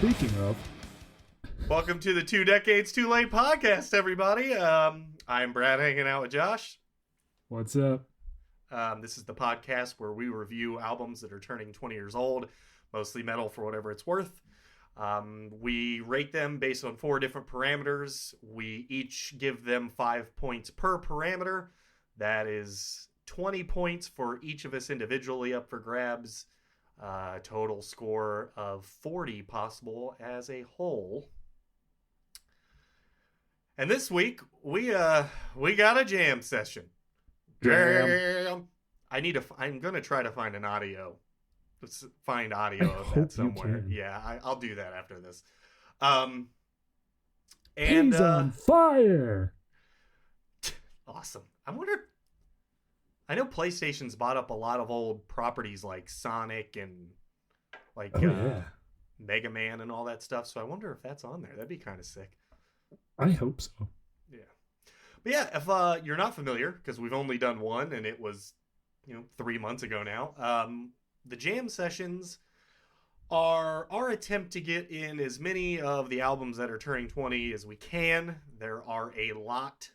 speaking of, Welcome to the 2 Decades Too Late podcast, everybody. I'm Brad hanging out with Josh. what's up? This is the podcast where we review albums that are turning 20 years old, mostly metal for whatever it's worth. We rate them based on 4 different parameters. We each give them 5 points per parameter. That is 20 points for each of us individually up for grabs. Total score of 40 possible as a whole. And this week we got a jam session. Jam. I'm gonna try to find an audio. Let's find audio of that somewhere. Yeah, I'll do that after this. And He's on fire. Awesome. I know PlayStation's bought up a lot of old properties like Sonic and like Mega Man and all that stuff. So I wonder if that's on there. That'd be kind of sick. I hope so. Yeah. But yeah, if you're not familiar, because we've only done one and it was, 3 months ago now, the jam sessions are our attempt to get in as many of the albums that are turning 20 as we can. There are a lot.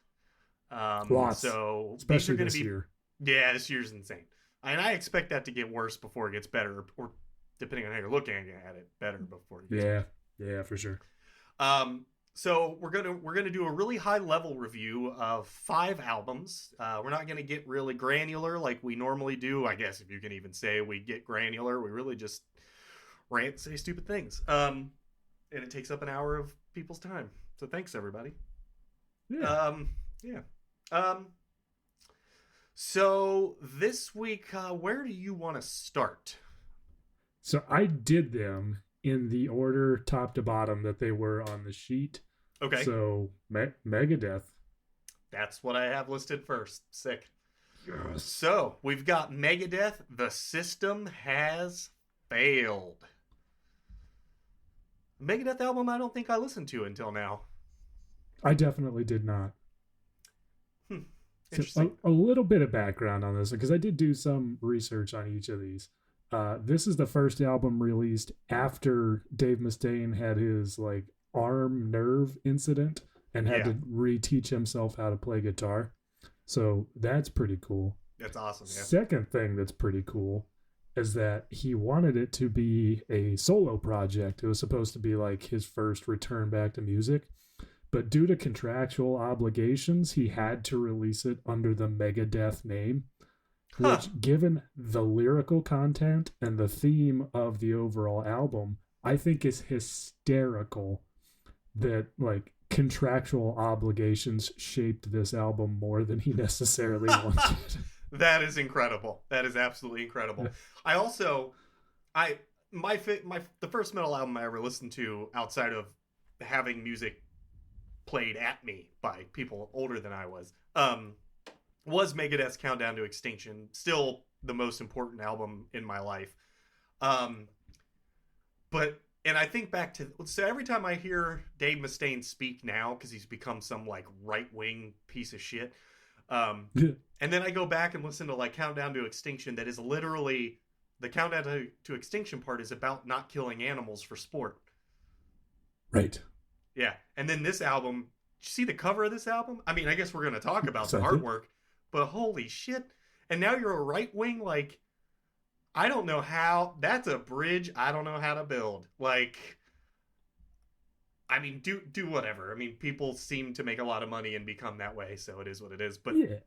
Lots. So especially this year. Yeah, this year's insane. And I expect that to get worse before it gets better, or depending on how you're looking at it, better before it gets better. Yeah, for sure. So we're gonna do a really high level review of 5 albums. We're not gonna get really granular like we normally do. I guess if you can even say we get granular, we really just rant and say stupid things. And it takes up an hour of people's time. So thanks everybody. Yeah. So this week, where do you want to start? So I did them in the order top to bottom that they were on the sheet. Okay. So Megadeth. That's what I have listed first. Sick. Yes. So we've got Megadeth. The system has failed. Megadeth album I don't think I listened to until now. I definitely did not. Interesting. So a little bit of background on this, because I did do some research on each of these. This is the first album released after Dave Mustaine had his arm nerve incident and had to reteach himself how to play guitar. So that's pretty cool. That's awesome. Yeah. Second thing that's pretty cool is that he wanted it to be a solo project. It was supposed to be his first return back to music. But due to contractual obligations, he had to release it under the Megadeth name, which, given the lyrical content and the theme of the overall album, I think is hysterical that contractual obligations shaped this album more than he necessarily wanted. That is incredible. That is absolutely incredible. I also, the first metal album I ever listened to outside of having music played at me by people older than I was Megadeth's Countdown to Extinction. Still the most important album in my life. And I think back to, so every time I hear Dave Mustaine speak now, because he's become some right-wing piece of shit, and then I go back and listen to Countdown to Extinction, that is literally, the Countdown to Extinction part is about not killing animals for sport. Right. Yeah, and then this album, did you see the cover of this album? I mean, I guess we're going to talk about the artwork, but holy shit. And now you're a right-wing, I don't know how, that's a bridge I don't know how to build. I mean, do whatever. I mean, people seem to make a lot of money and become that way, so it is what it is. But yeah,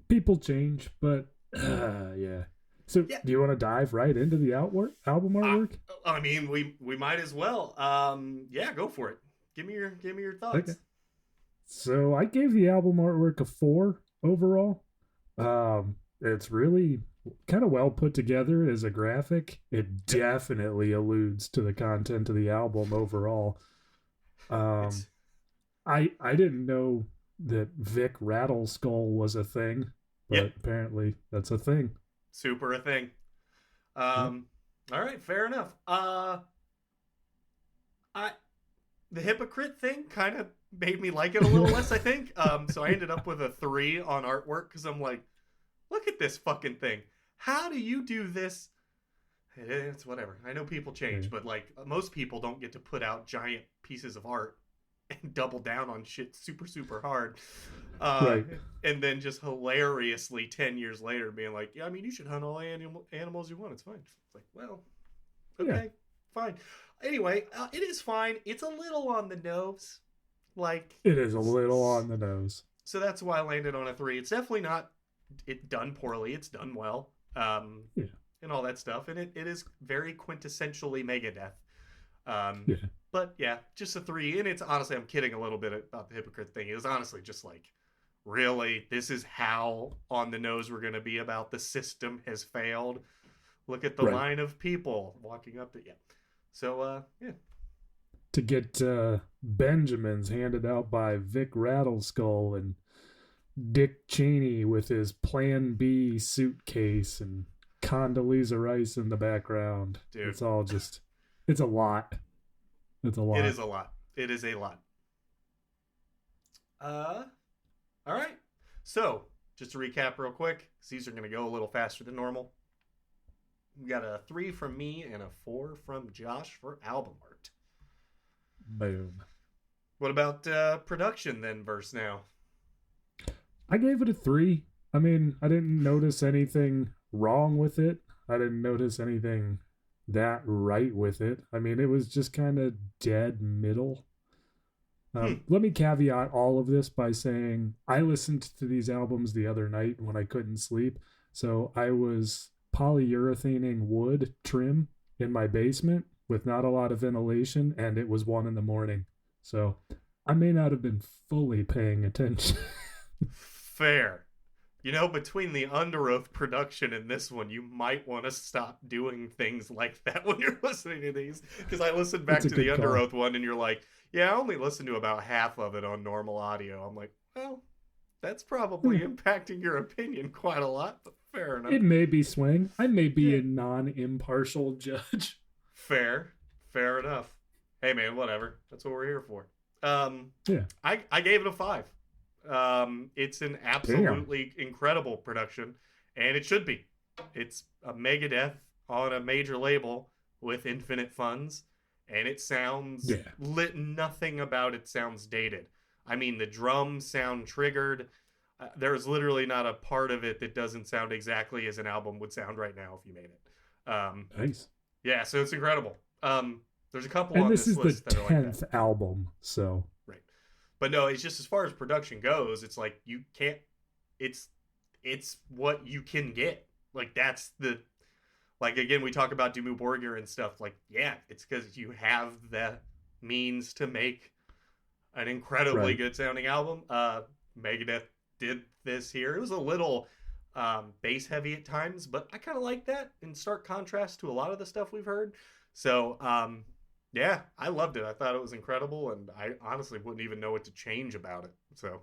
people change, but yeah. So do you want to dive right into the album artwork? I mean, we might as well. Yeah, go for it. Give me your thoughts. Okay. So I gave the album artwork a 4 overall. It's really kind of well put together as a graphic. It definitely alludes to the content of the album overall. I didn't know that Vic Rattleskull was a thing, but apparently that's a thing. Super a thing. All right, fair enough. The hypocrite thing kind of made me like it a little less, I think. So I ended up with a 3 on artwork because I'm like, look at this fucking thing. How do you do this? It's whatever. I know people change, Yeah. but like most people don't get to put out giant pieces of art and double down on shit super super hard, uh, Right. and then just hilariously 10 years later being like, yeah, I mean, you should hunt all animals you want. It's fine. It's like, well, Yeah. okay, fine. Anyway, it is fine. It's a little on the nose, like, It is a little on the nose. so that's why I landed on a 3. It's definitely not it done poorly. It's done well, Yeah. and all that stuff, and it is very quintessentially Megadeth. Um, Yeah. but yeah, just a 3. And it's honestly, I'm kidding a little bit about the hypocrite thing. It was honestly just like, really, this is how on the nose we're going to be about the system has failed. Look at the Right. line of people walking up to, yeah. So, yeah. To get Benjamins handed out by Vic Rattleskull and Dick Cheney with his Plan B suitcase and Condoleezza Rice in the background. Dude. It's all just, it's a lot. It's a lot. It is a lot. It is a lot. All right. So, just to recap real quick, because these are going to go a little faster than normal. We got a 3 from me and a 4 from Josh for album art. Boom. What about production then, verse now? I gave it a 3. I mean, I didn't notice anything wrong with it. I didn't notice anything that right with it. I mean, it was just kind of dead middle. Let me caveat all of this by saying I listened to these albums the other night when I couldn't sleep. So I was polyurethaning wood trim in my basement with not a lot of ventilation, and it was 1 a.m. So I may not have been fully paying attention. Fair. You know, between the Under Oath production and this one, you might want to stop doing things like that when you're listening to these. Because I listened back That's to a the good Under call. Oath one, and you're like, yeah, I only listened to about half of it on normal audio. I'm like, well, that's probably impacting your opinion quite a lot, but fair enough. It may be swing. I may be Yeah. a non-impartial judge. Fair enough. Hey man, whatever. That's what we're here for. Yeah. I gave it a 5. It's an absolutely incredible production, and it should be. It's a Megadeth on a major label with infinite funds, and it sounds nothing about it sounds dated. I mean, the drums sound triggered. There's literally not a part of it that doesn't sound exactly as an album would sound right now if you made it. Nice. Yeah, so it's incredible. There's a couple And on this this is the list that are like that. 10th album, so Right. But no, it's just as far as production goes, it's like you can't it's what you can get. Like that's the like again we talk about Dimmu Borgir and stuff, like, yeah, it's because you have the means to make an incredibly good sounding album. Megadeth did this here. It was a little bass heavy at times, but I kind of like that in stark contrast to a lot of the stuff we've heard. So yeah, I loved it. I thought it was incredible, and I honestly wouldn't even know what to change about it. So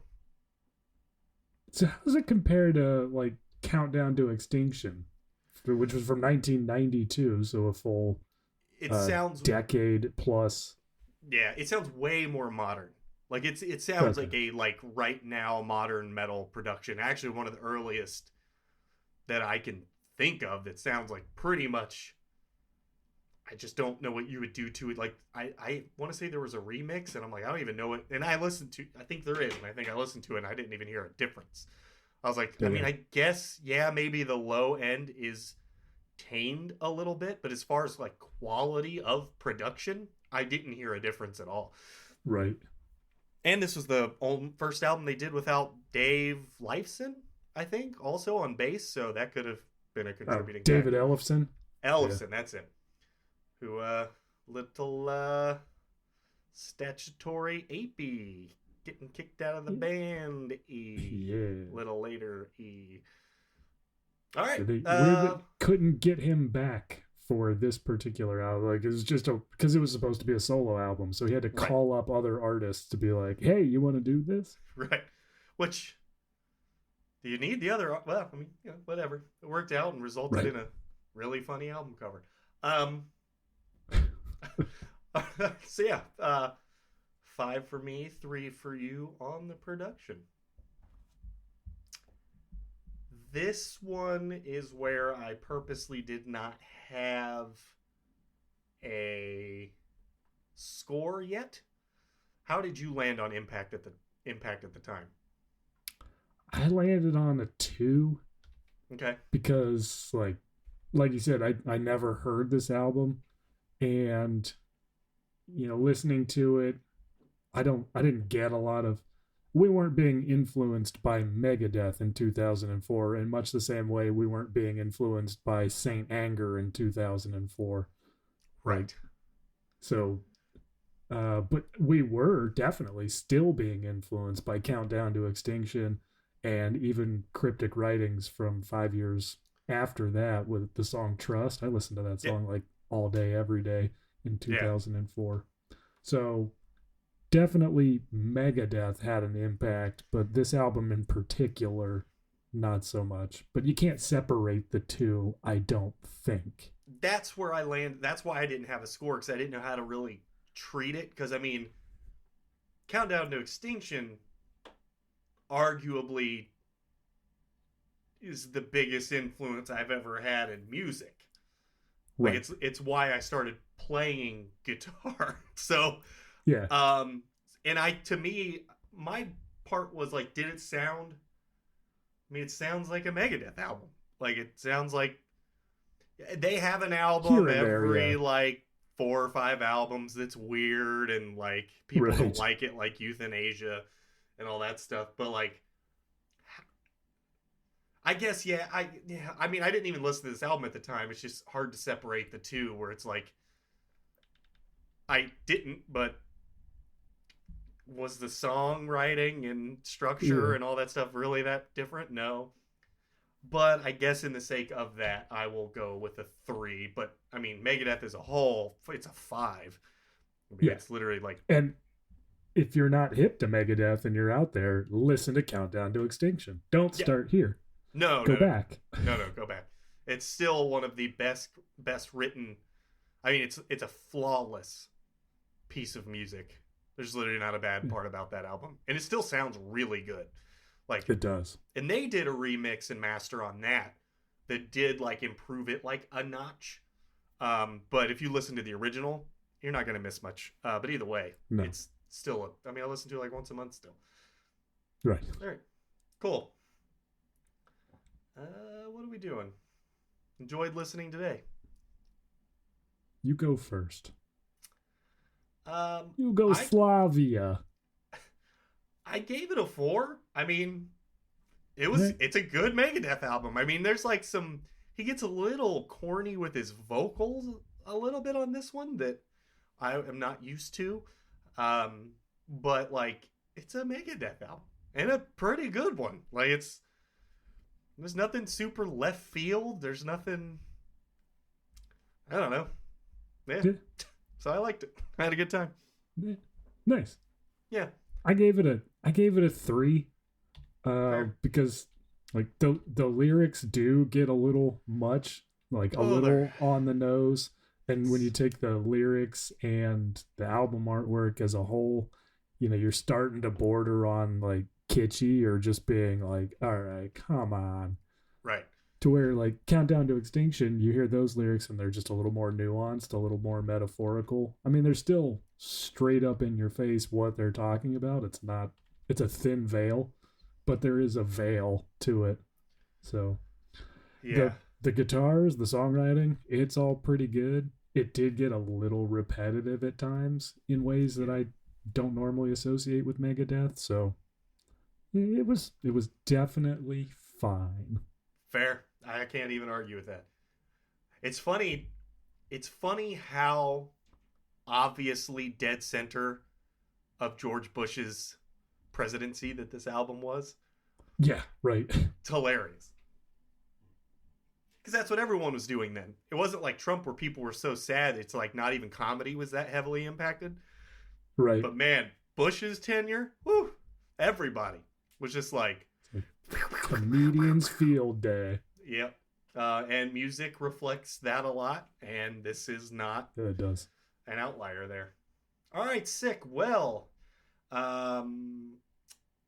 how does it compare to like Countdown to Extinction, which was from 1992, so a full it sounds decade plus? Yeah, it sounds way more modern. Like it sounds like a like right now modern metal production. Actually, one of the earliest that I can think of that sounds like pretty much. I just don't know what you would do to it. Like I want to say there was a remix, and I'm like, I don't even know it. And I think there is, and I think I listened to it, and I didn't even hear a difference. I was like, I mean, I guess, yeah, maybe the low end is tamed a little bit, but as far as like quality of production, I didn't hear a difference at all. Right. And this was the first album they did without Dave Lifeson, I think, also on bass, so that could have been a contributing David factor. Ellefson. Ellefson, that's it. Who, little statutory apey, getting kicked out of the band. Little later. All right. So they really couldn't get him back for this particular album. Like, it was just because it was supposed to be a solo album, so he had to call up other artists to be like, "Hey, you want to do this?" Right. Which, do you need the other? Well, I mean, whatever. It worked out and resulted in a really funny album cover. So yeah, 5 for me, 3 for you on the production. this one is where I purposely did not have a score yet. How did you land on Impact at the time? I landed on a 2. Okay. Because like you said, I never heard this album, and listening to it, I didn't get a lot of. We weren't being influenced by Megadeth in 2004 in much the same way we weren't being influenced by Saint Anger in 2004. Right. So but we were definitely still being influenced by Countdown to Extinction and even Cryptic Writings from 5 years after that with the song Trust. I listened to that song like all day, every day in 2004. So definitely Megadeth had an impact, but this album in particular, not so much. But you can't separate the two, I don't think. That's where I land. That's why I didn't have a score, because I didn't know how to really treat it. Because, I mean, Countdown to Extinction arguably is the biggest influence I've ever had in music. Like, Right. it's why I started playing guitar. So, Yeah. and to me, my part was like, did it sound? I mean, it sounds like a Megadeth album. Like, it sounds like they have an album every like 4 or 5 albums that's weird, and like people don't like it, like Euthanasia and all that stuff. But like, I guess I mean, I didn't even listen to this album at the time. It's just hard to separate the two, where it's like I didn't, but was the songwriting and structure and all that stuff really that different? No. But I guess in the sake of that, I will go with a 3. But I mean, Megadeth as a whole, it's a 5. I mean, it's literally like. And if you're not hip to Megadeth and you're out there, listen to Countdown to Extinction. Don't start here. Go back. No, go back. It's still one of the best written. I mean, it's a flawless piece of music. There's literally not a bad part about that album, and it still sounds really good. Like, it does. And they did a remix and master on that did like improve it like a notch. But if you listen to the original, you're not going to miss much. But either way, it's still I listen to it like once a month still. Right. All right. Cool. What are we doing? Enjoyed listening today. You go first. You go Slavia. I gave it a 4. I mean, it's a good Megadeth album. I mean, there's like he gets a little corny with his vocals a little bit on this one that I am not used to. But like, it's a Megadeth album and a pretty good one. Like, there's nothing super left field. There's nothing, I don't know. Yeah. So I liked it. I had a good time. Yeah. Nice. Yeah. I gave it a 3. Because like the lyrics do get a little much, like a little on the nose. And when you take the lyrics and the album artwork as a whole, you're starting to border on like kitschy or just being like, all right, come on. Right. To where like Countdown to Extinction, you hear those lyrics and they're just a little more nuanced, a little more metaphorical. I mean, they're still straight up in your face what they're talking about. It's a thin veil, but there is a veil to it. So the guitars, the songwriting, it's all pretty good. It did get a little repetitive at times in ways that I don't normally associate with Megadeth. So it was definitely fine. Fair. I can't even argue with that. It's funny how obviously dead center of George Bush's presidency that this album was. Yeah, right. It's hilarious. Because that's what everyone was doing then. It wasn't like Trump where people were so sad it's like not even comedy was that heavily impacted. Right. But man, Bush's tenure, whew, everybody was just like comedians field day. Yep. And music reflects that a lot, and this is not it does an outlier there. All right, sick. Well,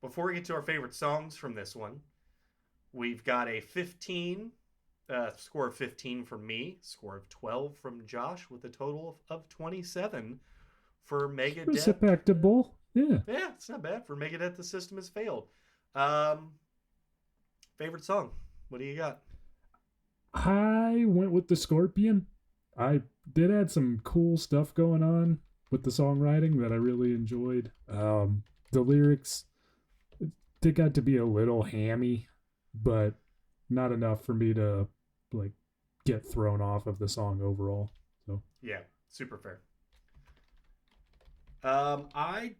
before we get to our favorite songs from this one, We've got a 15, score of 15 from me, score of 12 from Josh, with a total of 27 for Megadeth. Respectable. Yeah. Yeah, it's not bad. For Megadeth, the system has failed. Favorite song? What do you got? I went with the Scorpion. I did add some cool stuff going on with the songwriting that I really enjoyed. The lyrics, they got to be a little hammy, but not enough for me to like get thrown off of the song overall. So yeah, super fair. I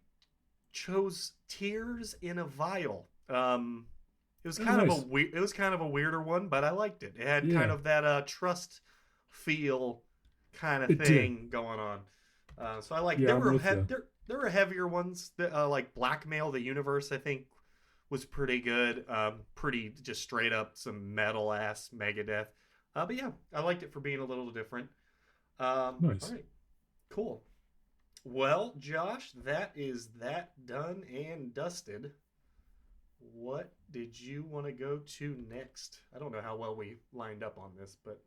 chose "Tears in a Vial." It was kind of a weirder one, but I liked it. It had kind of that trust feel kind of thing going on. So I like. There were heavier ones that like "Blackmail the Universe." I think was pretty good. Pretty just straight up some metal ass Megadeth. But yeah, I liked it for being a little different. nice. All right, cool. Well, Josh, that is that done and dusted. What did you want to go to next? I don't know how well we lined up on this, but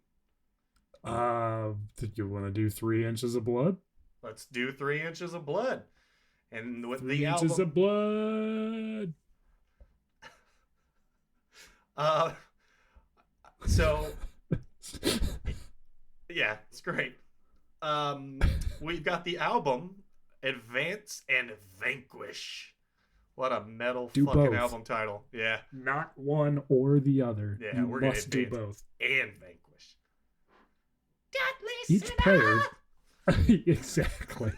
did you want to do 3 Inches of Blood? let's do 3 Inches of Blood. And with 3 the Inches album, of Blood. So yeah, it's great. We've got the album Advance and Vanquish. What a metal Do fucking both. album title. Yeah. Not one or the other. Yeah, you we're must gonna do both. And Vanquish. Each player exactly.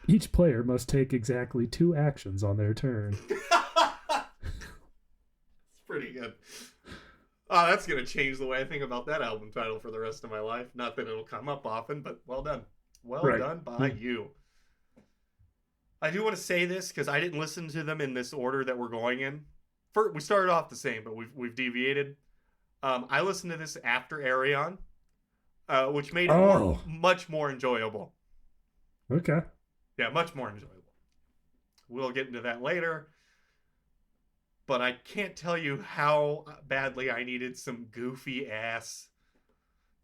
Each player must take exactly 2 actions on their turn. It's pretty good. Oh, that's gonna change the way I think about that album title for the rest of my life. Not that it'll come up often, but well done. Well done by you. I do want to say this because I didn't listen to them in this order that we're going in. We started off the same, but we've deviated. I listened to this after Ayreon, which made it much more enjoyable. Okay. Yeah, much more enjoyable. We'll get into that later. But I can't tell you how badly I needed some goofy ass,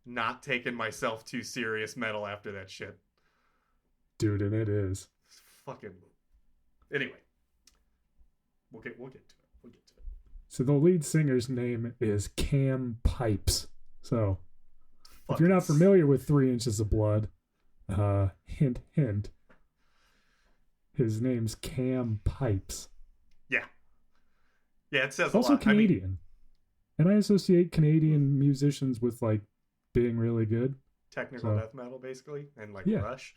not taking myself too serious metal after that shit. Dude, and it is. Fucking. Anyway, we'll get to it. So the lead singer's name is Cam Pipes. So if you're not familiar with 3 Inches of Blood, hint, hint. His name's Cam Pipes. Yeah, it says also a lot. Canadian. And I associate Canadian musicians with like being really good. Technical death metal, basically, and like Rush.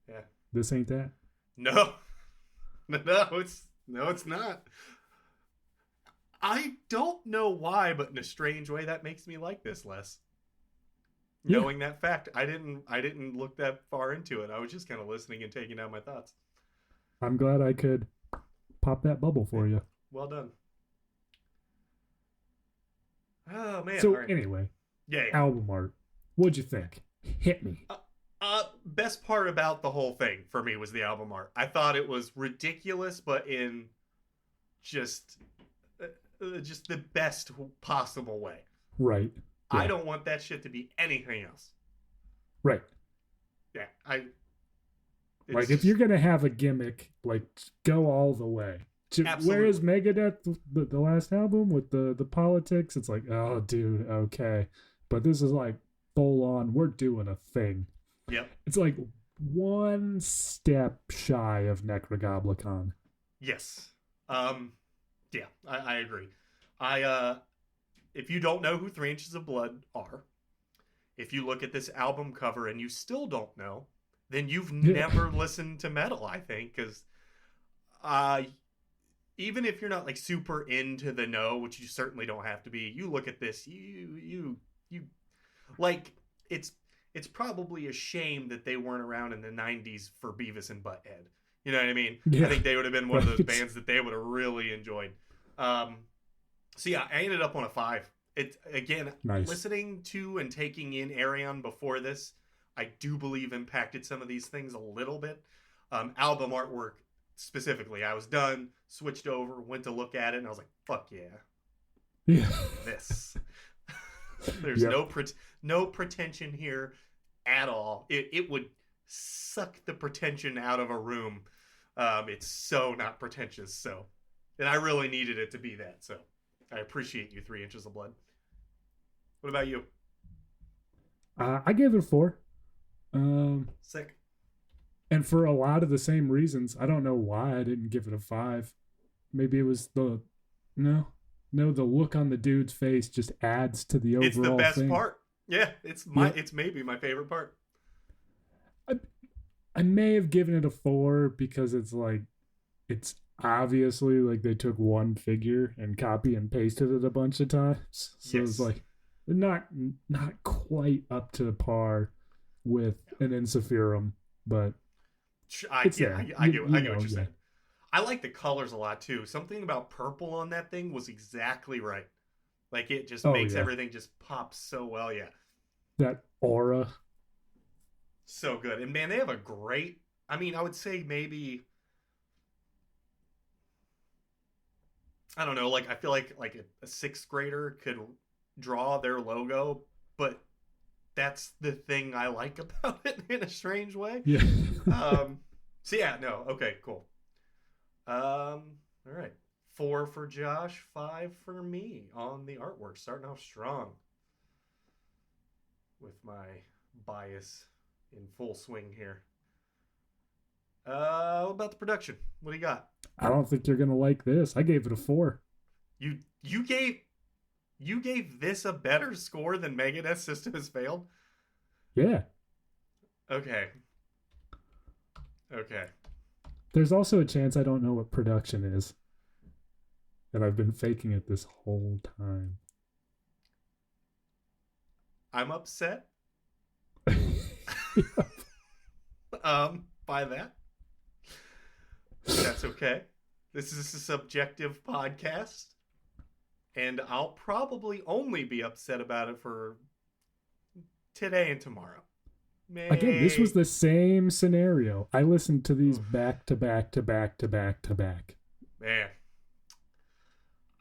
Yeah. This ain't that. No, it's not. I don't know why, but in a strange way, that makes me like this less. Yeah. Knowing that fact, I didn't look that far into it. I was just kind of listening and taking down my thoughts. I'm glad I could pop that bubble for you. Well done. Oh man. So anyway, album art. What'd you think? Hit me. Best part about the whole thing for me was the album art. I thought it was ridiculous, but in just the best possible way. Right. Yeah. I don't want that shit to be anything else. Right. Yeah. Like if you're gonna have a gimmick, like go all the way. Whereas Megadeth, the last album with the politics, it's like, oh, dude, okay. But this is like full on, we're doing a thing. Yep. It's like one step shy of Necrogoblicon. Yes. Yeah, I agree. If you don't know who 3 Inches of Blood are, if you look at this album cover and you still don't know, then you've never listened to metal, I think, because even if you're not like super into the know, which you certainly don't have to be, you look at this, you like it's probably a shame that they weren't around in the 90s for Beavis and Butthead. You know what I mean? Yeah. I think they would have been one of those bands that they would have really enjoyed. So yeah, I ended up on a 5. It again, nice. Listening to and taking in Ayreon before this, I do believe impacted some of these things a little bit. Album artwork specifically, I was done, switched over, went to look at it, and I was like, fuck yeah. Yeah. This. There's Yep. no pretension here at all. It would suck the pretension out of a room. It's so not pretentious. So, and I really needed it to be that. So, I appreciate you, 3 Inches of Blood. What about you? I gave it a 4. Sick. And for a lot of the same reasons. I don't know why I didn't give it a 5. Maybe it was no, the look on the dude's face just adds to the overall It's the best thing. part. Yeah, it's maybe my favorite part. I may have given it a 4 because it's obviously like they took one figure and copy and pasted it a bunch of times. So Yes. it's like not quite up to par with an Insephirum, but I get what you're saying. yeah. I like the colors a lot too. Something about purple on that thing was exactly right. Like it just makes everything just pop so well. Yeah. That aura. So good. And man, they have a great, I mean, I would say maybe, I don't know, like I feel like a 6th grader could draw their logo, but that's the thing I like about it in a strange way. Yeah. So yeah, no, okay, cool. All right. 4 for Josh, 5 for me on the artwork. Starting off strong with my bias in full swing here. What about the production? What do you got? I don't think you're gonna like this. I gave it a 4. You gave this a better score than Megadeth System Has Failed? Yeah. Okay. There's also a chance I don't know what production is. And I've been faking it this whole time. I'm upset by that. That's okay. This is a subjective podcast, and I'll probably only be upset about it for today and tomorrow. Again, this was the same scenario. I listened to these back to back to back to back to back. Man,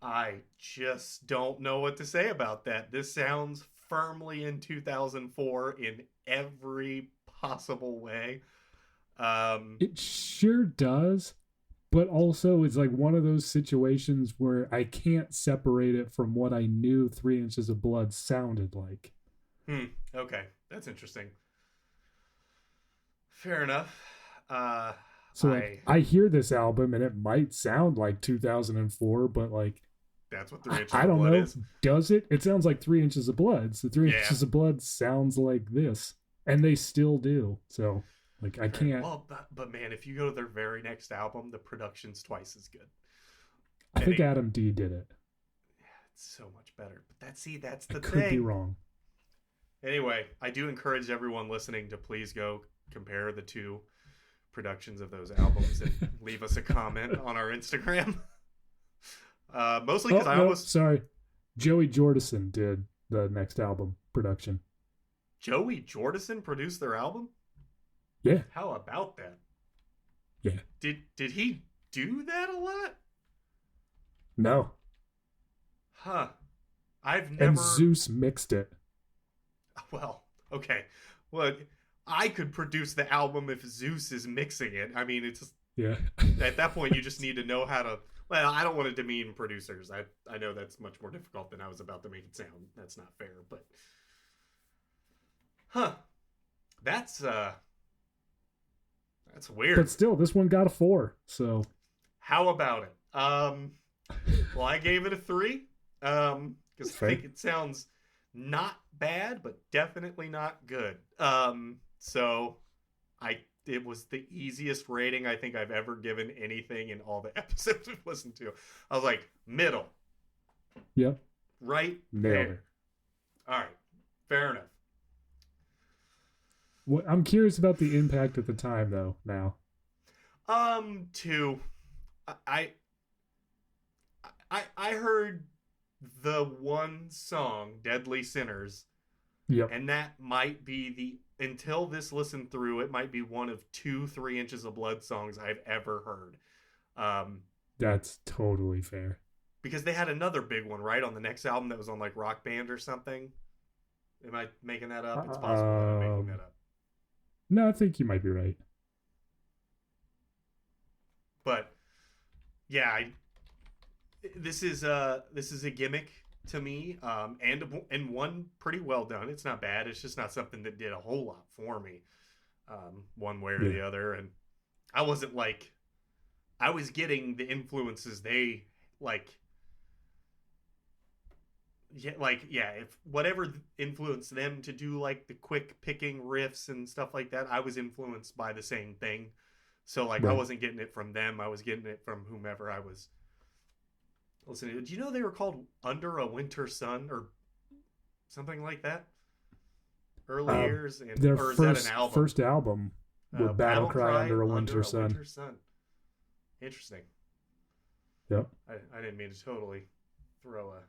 I just don't know what to say about that. This sounds firmly in 2004 in every possible way. It sure does, but also it's like one of those situations where I can't separate it from what I knew 3 Inches of Blood sounded like. Okay, that's interesting. Fair enough. So I hear this album and it might sound like 2004, but like that's what 3 Inches I of don't Blood know. is. Does it? It sounds like 3 Inches of Blood. So 3 Inches of Blood sounds like this, and they still do. So like I can't. Well, but man, if you go to their very next album, the production's twice as good. I think Adam D did it. Yeah, it's so much better. But that's the thing. Could be wrong. Anyway, I do encourage everyone listening to please go compare the 2 productions of those albums and leave us a comment on our Instagram. Mostly because sorry, Joey Jordison did the next album production. Joey Jordison produced their album? Yeah. How about that? Yeah. Did he do that a lot? No. Huh. I've never. And Zeus mixed it. Well, okay. Well, I could produce the album if Zeus is mixing it. I mean, it's at that point you just need to know how to. Well, I don't want to demean producers. I know that's much more difficult than I was about to make it sound. That's not fair, but that's weird. But still, this one got a 4. So how about it? Well, I gave it a 3 because I think it sounds not bad, but definitely not good. So it was the easiest rating I think I've ever given anything in all the episodes we've listened to. I was like, middle. Yep. Right Nailed there. it. All right. Fair enough. I'm curious about the impact at the time, though, now. I heard the one song, Deadly Sinners. Yep. And that might be until this listen through, it might be one of 2 3 Inches of Blood songs I've ever heard. That's totally fair. because they had another big one, right, on the next album that was on like Rock Band or something. Am I making that up? It's possible that I'm making that up. No, I think you might be right. But yeah, this is a gimmick to me, and one pretty well done. It's not bad. It's just not something that did a whole lot for me, one way or the other. And I wasn't like, I was getting the influences they like. Yeah, if whatever influenced them to do like the quick picking riffs and stuff like that, I was influenced by the same thing. So like, I wasn't getting it from them. I was getting it from whomever I was listening to. Do you know they were called Under a Winter Sun or something like that? Early years, and their or is that an album? First album, with Battle Cry Under a Winter Sun. Interesting. Yep. I didn't mean to totally throw a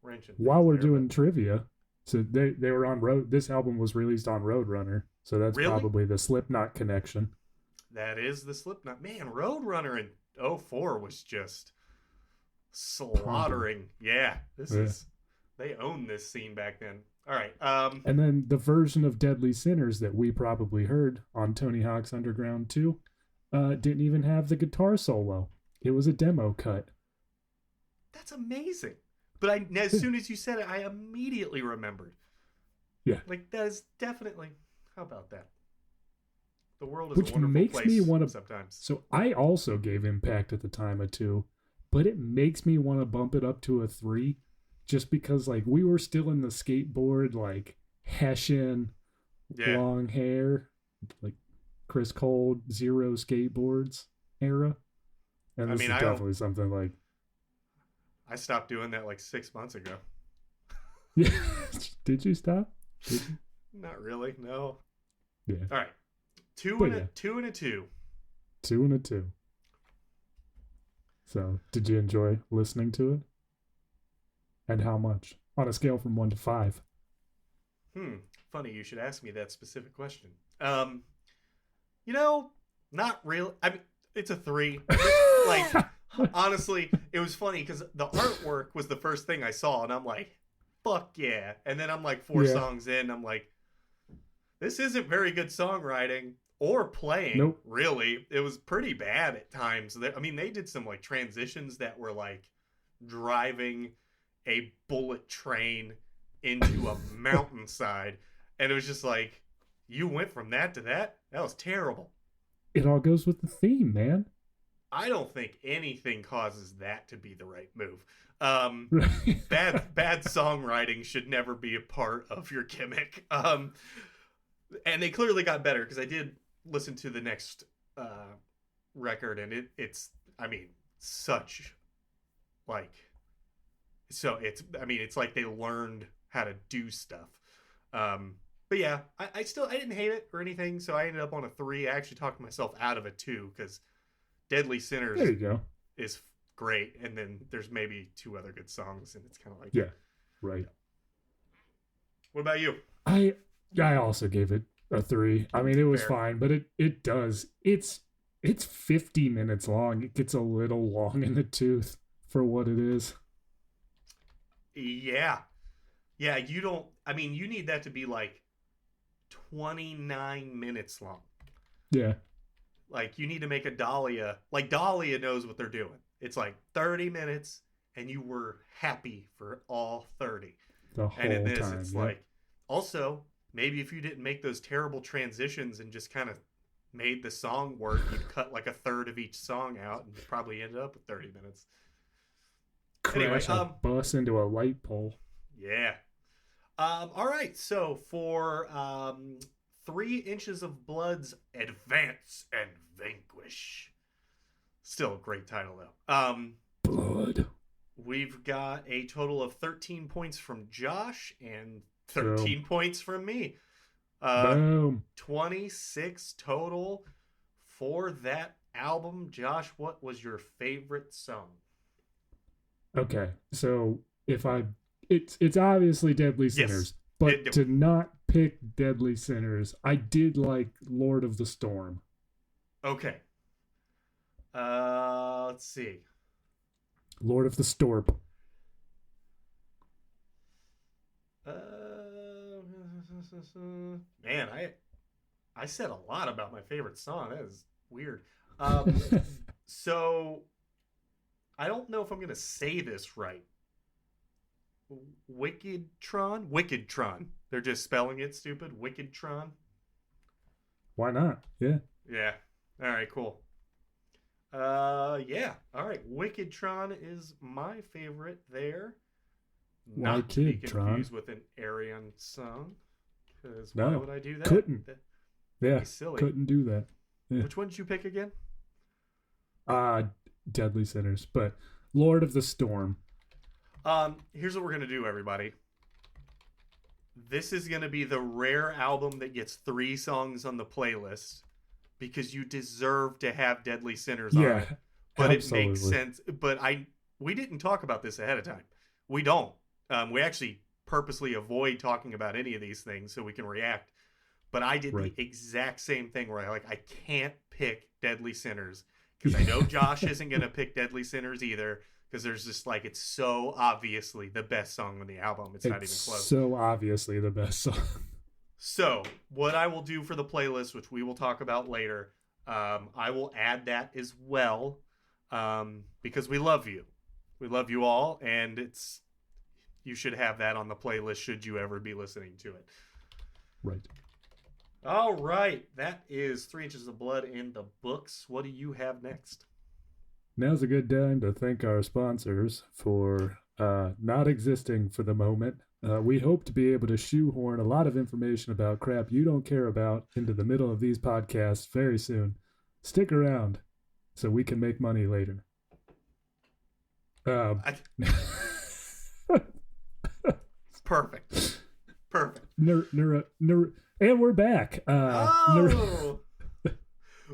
wrench in. While we're doing trivia, so they were on Road. This album was released on Roadrunner, so that's probably the Slipknot connection. That is the Slipknot. Man, Roadrunner in 2004 was just slaughtering. Yeah, they owned this scene back then. All right. And then the version of Deadly Sinners that we probably heard on Tony Hawk's Underground 2 didn't even have the guitar solo. It was a demo cut. That's amazing. But as soon as you said it, I immediately remembered. Yeah. Like, that is definitely... How about that? The world is Which a wonderful makes place me want to sometimes. So I also gave Impact at the time a 2, but it makes me want to bump it up to a 3, just because like we were still in the skateboard like Hessian long hair, like Chris Cole Zero skateboards era, and this is definitely something like. I stopped doing that like 6 months ago. Yeah, did you stop? Did you? Not really, no. Yeah. All right. Two and a 2. 2 and a 2. So, did you enjoy listening to it? And how much? On a scale from 1 to 5. Funny you should ask me that specific question. Not really. I mean, it's a 3. Like, honestly, it was funny because the artwork was the first thing I saw, and I'm like, fuck yeah. And then I'm like 4 songs in, I'm like, this isn't very good songwriting or playing. Nope. Really. It was pretty bad at times. I mean, they did some like transitions that were like driving a bullet train into a mountainside, and it was just like, you went from that to that? That was terrible. It all goes with the theme, man. I don't think anything causes that to be the right move. Bad songwriting should never be a part of your gimmick. And they clearly got better, because I did listen to the next record, and it's such like, so it's like they learned how to do stuff. But yeah, I didn't hate it or anything, so I ended up on a 3. I actually talked myself out of a 2 because Deadly Sinners there you go. is great, and then there's maybe 2 other good songs, and it's kind of like, yeah, right. What about you? I also gave it a 3. I mean, it was fine, but it's 50 minutes long. It gets a little long in the tooth for what it is. Yeah, you need that to be like 29 minutes long. Yeah. Like, you need to make a Dahlia. Like, Dahlia knows what they're doing. It's like 30 minutes, and you were happy for all 30. The whole and in this, time, it's like, also, maybe if you didn't make those terrible transitions and just kind of made the song work, you'd cut like a third of each song out and probably ended up with 30 minutes. Crash a bus into a light pole. Yeah. All right. So for 3 Inches of Blood's Advance and Vanquish. Still a great title, though. Blood. We've got a total of 13 points from Josh and 13 points from me. Boom. 26 total for that album. Josh, what was your favorite song? Okay, so it's obviously Deadly Sinners, but to not pick Deadly Sinners, I did like Lord of the Storm. Okay. Let's see. Lord of the Storp. Man, I said a lot about my favorite song. That is weird. So I don't know if I'm gonna say this right. Wickedtron. They're just spelling it stupid. Wickedtron. Why not? Yeah. Yeah. All right. Cool. Yeah. All right. Wickedtron is my favorite there. Why Not to be Kid Tron? confused with an Ayreon song. Because why No. would I do that? Couldn't. That'd Yeah. be silly. Couldn't do that. Yeah. Which one did you pick again? Deadly Sinners. But Lord of the Storm. Here's what we're gonna do, everybody. This is gonna be the rare album that gets 3 songs on the playlist because you deserve to have Deadly Sinners on it. But absolutely. It makes sense. But we didn't talk about this ahead of time. We don't. We actually purposely avoid talking about any of these things so we can react. But I did the exact same thing where I can't pick Deadly Sinners because I know Josh isn't gonna pick Deadly Sinners either. Because there's just it's so obviously the best song on the album. It's not even close. So obviously the best song. So what I will do for the playlist, which we will talk about later, I will add that as well, because we love you. We love you all, and you should have that on the playlist should you ever be listening to it. Right. All right. That is 3 Inches of Blood in the books. What do you have next? Now's a good time to thank our sponsors for not existing for the moment. We hope to be able to shoehorn a lot of information about crap you don't care about into the middle of these podcasts very soon. Stick around so we can make money later. Perfect. And we're back.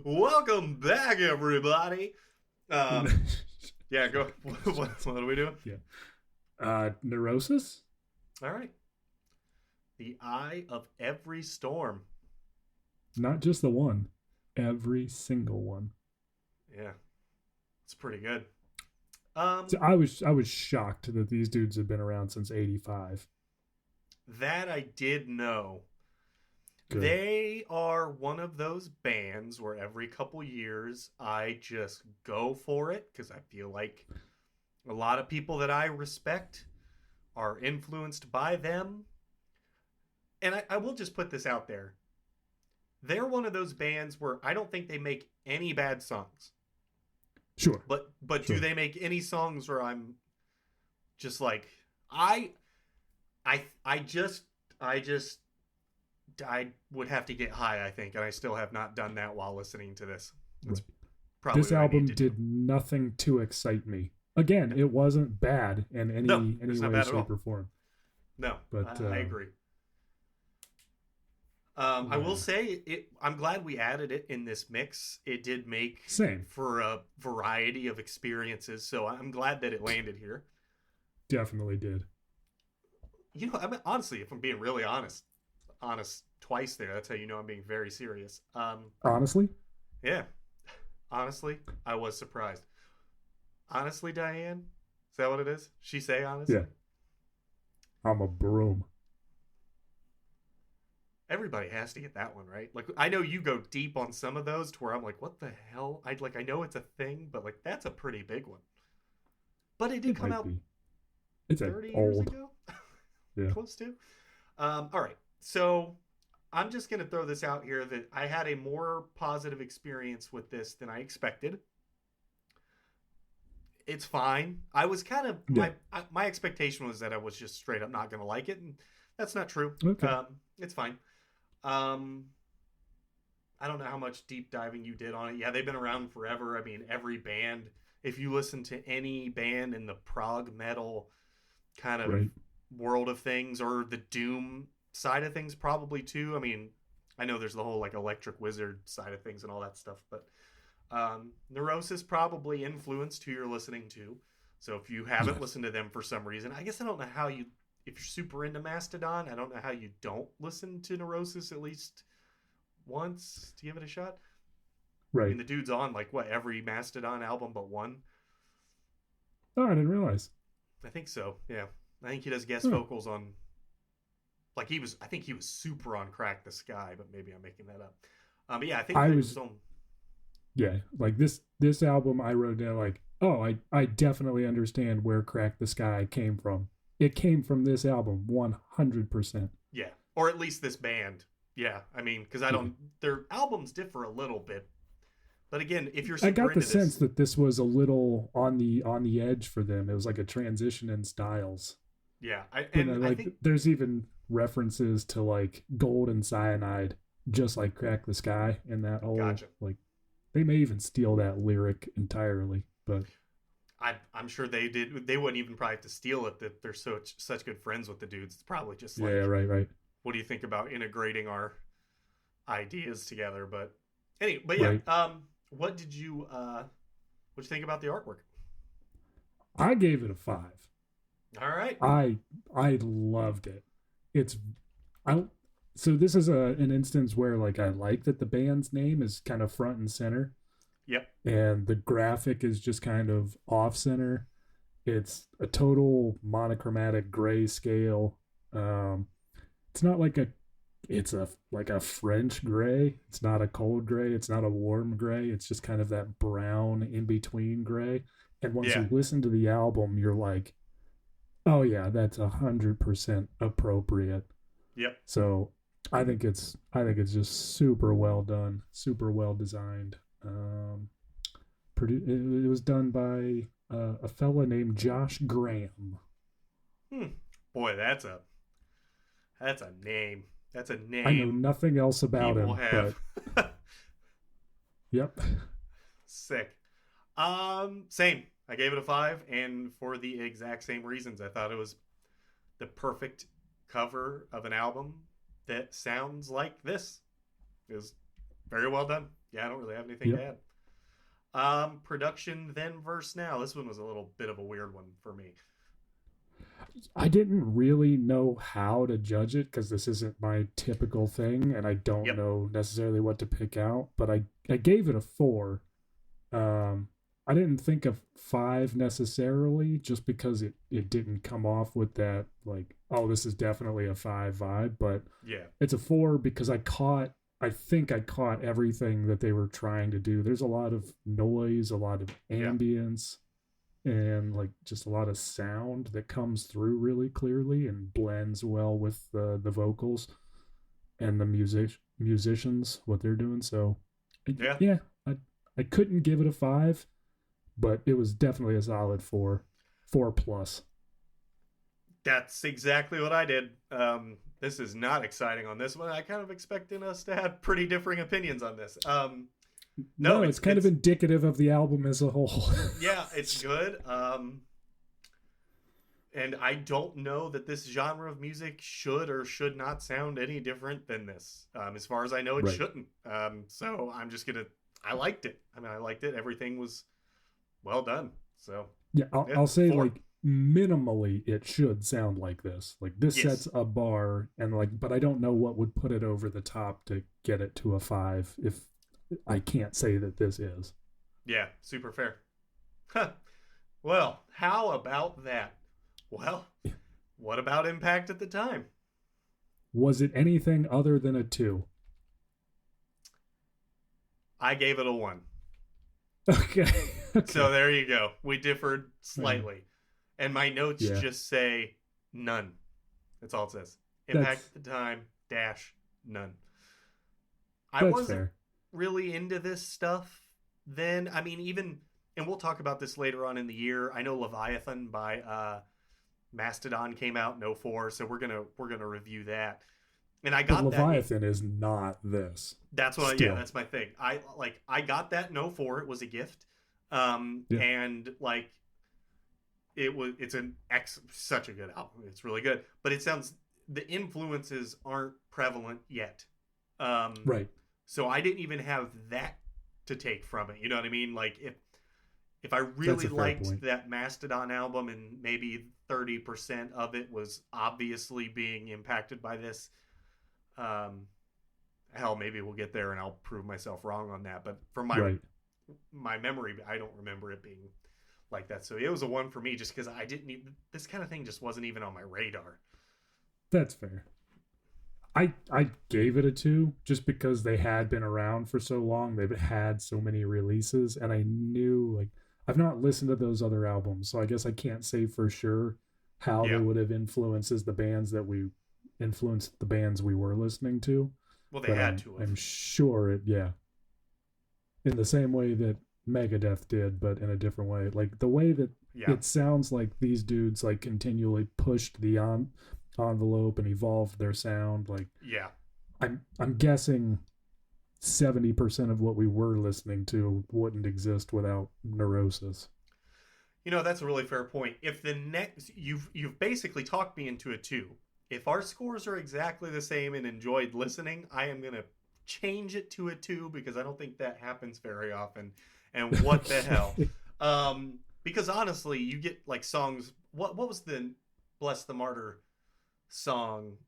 Welcome back, everybody. Yeah, go. What are we doing? Yeah. Neurosis? All right. The Eye of Every Storm. Not just the one. Every single one. Yeah. It's pretty good. So I was shocked that these dudes have been around since '85. That I did know. Good. They are one of those bands where every couple years I just go for it because I feel like a lot of people that I respect are influenced by them. And I will just put this out there. They're one of those bands where I don't think they make any bad songs. Sure. But sure. Do they make any songs where I'm just like I would have to get high, I think, and I still have not done that while listening to this. That's probably this album did nothing to excite me. Again, it wasn't bad in any way, shape, or form. No, but I agree. I will say I'm glad we added it in this mix. It did make for a variety of experiences, so I'm glad that it landed here. Definitely did. You know, I mean, honestly, if I'm being really honest twice there. That's how you know I'm being very serious. Honestly? Yeah. Honestly, I was surprised. Honestly, Diane? Is that what it is? She say honestly? Yeah. I'm a broom. Everybody has to get that one, right? Like, I know you go deep on some of those to where I'm like, what the hell? I know it's a thing, but that's a pretty big one. But it did come out it's 30 old. years ago? Yeah. Close to. All right. So I'm just going to throw this out here that I had a more positive experience with this than I expected. It's fine. I was kind of my expectation was that I was just straight up not going to like it, and that's not true. Okay. It's fine. I don't know how much deep diving you did on it. Yeah, they've been around forever. I mean, every band, if you listen to any band in the prog metal kind of world of things or the doom side of things probably too. I mean, I know there's the whole Electric Wizard side of things and all that stuff, but Neurosis probably influenced who you're listening to. So if you haven't listened to them for some reason, I guess I don't know how if you're super into Mastodon, I don't know how you don't listen to Neurosis at least once to give it a shot. Right. I mean, the dude's on every Mastodon album but one. Oh, I didn't realize. I think so. Yeah, I think he does guest Huh. vocals on. Like he was, I think he was super on Crack the Sky, but maybe I'm making that up. But yeah, I think I that he was was on. yeah, like this album I wrote down like, oh, I definitely understand where Crack the Sky came from. It came from this album 100%. Yeah, or at least this band. Yeah, I mean, because I Yeah. don't. Their albums differ a little bit, but again, if you're I super got the into sense this, that this was a little on the edge for them. It was like a transition in styles. yeah, But and I like think there's even references to like gold and cyanide just like Crack the Sky and that whole gotcha. like they may even steal that lyric entirely, but I'm sure they did. They wouldn't even probably have to steal it. That they're such good friends with the dudes. It's probably just yeah, like, right, what do you think about integrating our ideas together? But anyway, but yeah, right. what did you think about the artwork? I gave it a 5. All right. I loved it. It's I so this is an instance where like I like that the band's name is kind of front and center Yep. and the graphic is just kind of off center. It's a total monochromatic gray scale. It's not like it's a like a French gray. It's not a cold gray. It's not a warm gray. It's just kind of that brown in between gray. And once Yeah. you listen to the album, you're like, oh yeah, that's 100% appropriate. Yep. So I think it's just super well done, super well designed. It was done by a fella named Josh Graham. Boy, that's a name. That's a I know name nothing else about people him, have. but yep. Sick. Same. I gave it a 5, and for the exact same reasons. I thought it was the perfect cover of an album that sounds like this. It was very well done. Yeah, I don't really have anything Yep. to add. Production then verse now. This one was a little bit of a weird one for me. I didn't really know how to judge it because this isn't my typical thing, and I don't Yep. know necessarily what to pick out. But I gave it a 4. I didn't think of 5 necessarily, just because it didn't come off with that like, oh, this is definitely a 5 vibe. But Yeah. it's a 4 because I think I caught everything that they were trying to do. There's a lot of noise, a lot of Yeah. ambience, and like just a lot of sound that comes through really clearly and blends well with the vocals and the musicians what they're doing. So Yeah. yeah, I couldn't give it a 5, but it was definitely a solid 4 plus. That's exactly what I did. This is not exciting on this one. I kind of expecting us to have pretty differing opinions on this. No, It's kind of indicative of the album as a whole. Yeah, it's good. And I don't know that this genre of music should or should not sound any different than this. As far as I know, it Right. shouldn't. So I'm just gonna. I liked it. I mean, I liked it. Everything was well done. So Yeah, yeah, I'll say 4. like minimally it should sound like this. Like this Yes. sets a bar, and like, but I don't know what would put it over the top to get it to a 5 if I can't say that this is. Yeah, super fair. Huh. Well, how about that? Well, what about impact at the time? Was it anything other than a 2? I gave it a 1. Okay. So there you go. We differed slightly. And my notes Yeah. just say none. That's all it says. Impact That's- at the time, dash, none. I That's wasn't fair. really into this stuff then. I mean, even, and we'll talk about this later on in the year. I know Leviathan by Mastodon came out in 04, so we're gonna review that. And I But got that. Leviathan is not this. That's what. Still. Yeah, that's my thing. I got that in 04. It was a gift. Yeah. And like it's such a good album. It's really good, but it sounds the influences aren't prevalent yet. Right. So I didn't even have that to take from it. You know what I mean? Like if I That's really a fair liked point. that Mastodon album and maybe 30% of it was obviously being impacted by this, hell, maybe we'll get there and I'll prove myself wrong on that. But from Right. my memory, I don't remember it being like that. So it was a one for me just because I didn't even, this kind of thing just wasn't even on my radar. That's fair. I gave it a 2 just because they had been around for so long. They've had so many releases, and I knew, like, I've not listened to those other albums, so I guess I can't say for sure how they Yeah. would have influenced the bands we were listening to. Well, they But had to I'm have. sure it, yeah, in the same way that Megadeth did, but in a different way. Like the way that Yeah. it sounds like these dudes like continually pushed the envelope and evolved their sound. Like Yeah. I'm guessing 70% of what we were listening to wouldn't exist without Neurosis. You know, that's a really fair point. If the next, you've basically talked me into a 2. If our scores are exactly the same and enjoyed listening, I am going to change it to a 2 because I don't think that happens very often. And what the hell? Because honestly, you get like songs. What was the Bless the Martyr song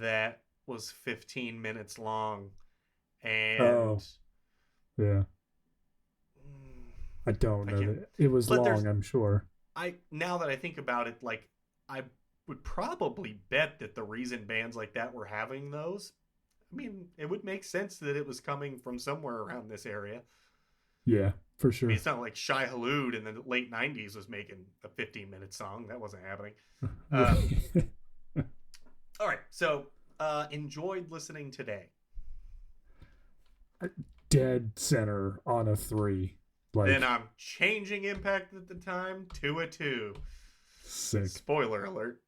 that was 15 minutes long? And Oh, yeah. mm, I don't I know can't. that it was But there's long, I'm sure. I now that I think about it, like I would probably bet that the reason bands like that were having those, I mean, it would make sense that it was coming from somewhere around this area. Yeah, for I mean, sure. it's not like Shai Hulud in the late '90s was making a 15-minute song. That wasn't happening. Um, all right, so enjoyed listening today. Dead center on a 3. Then Like I'm changing Impact at the time to a 2. sick. Spoiler alert.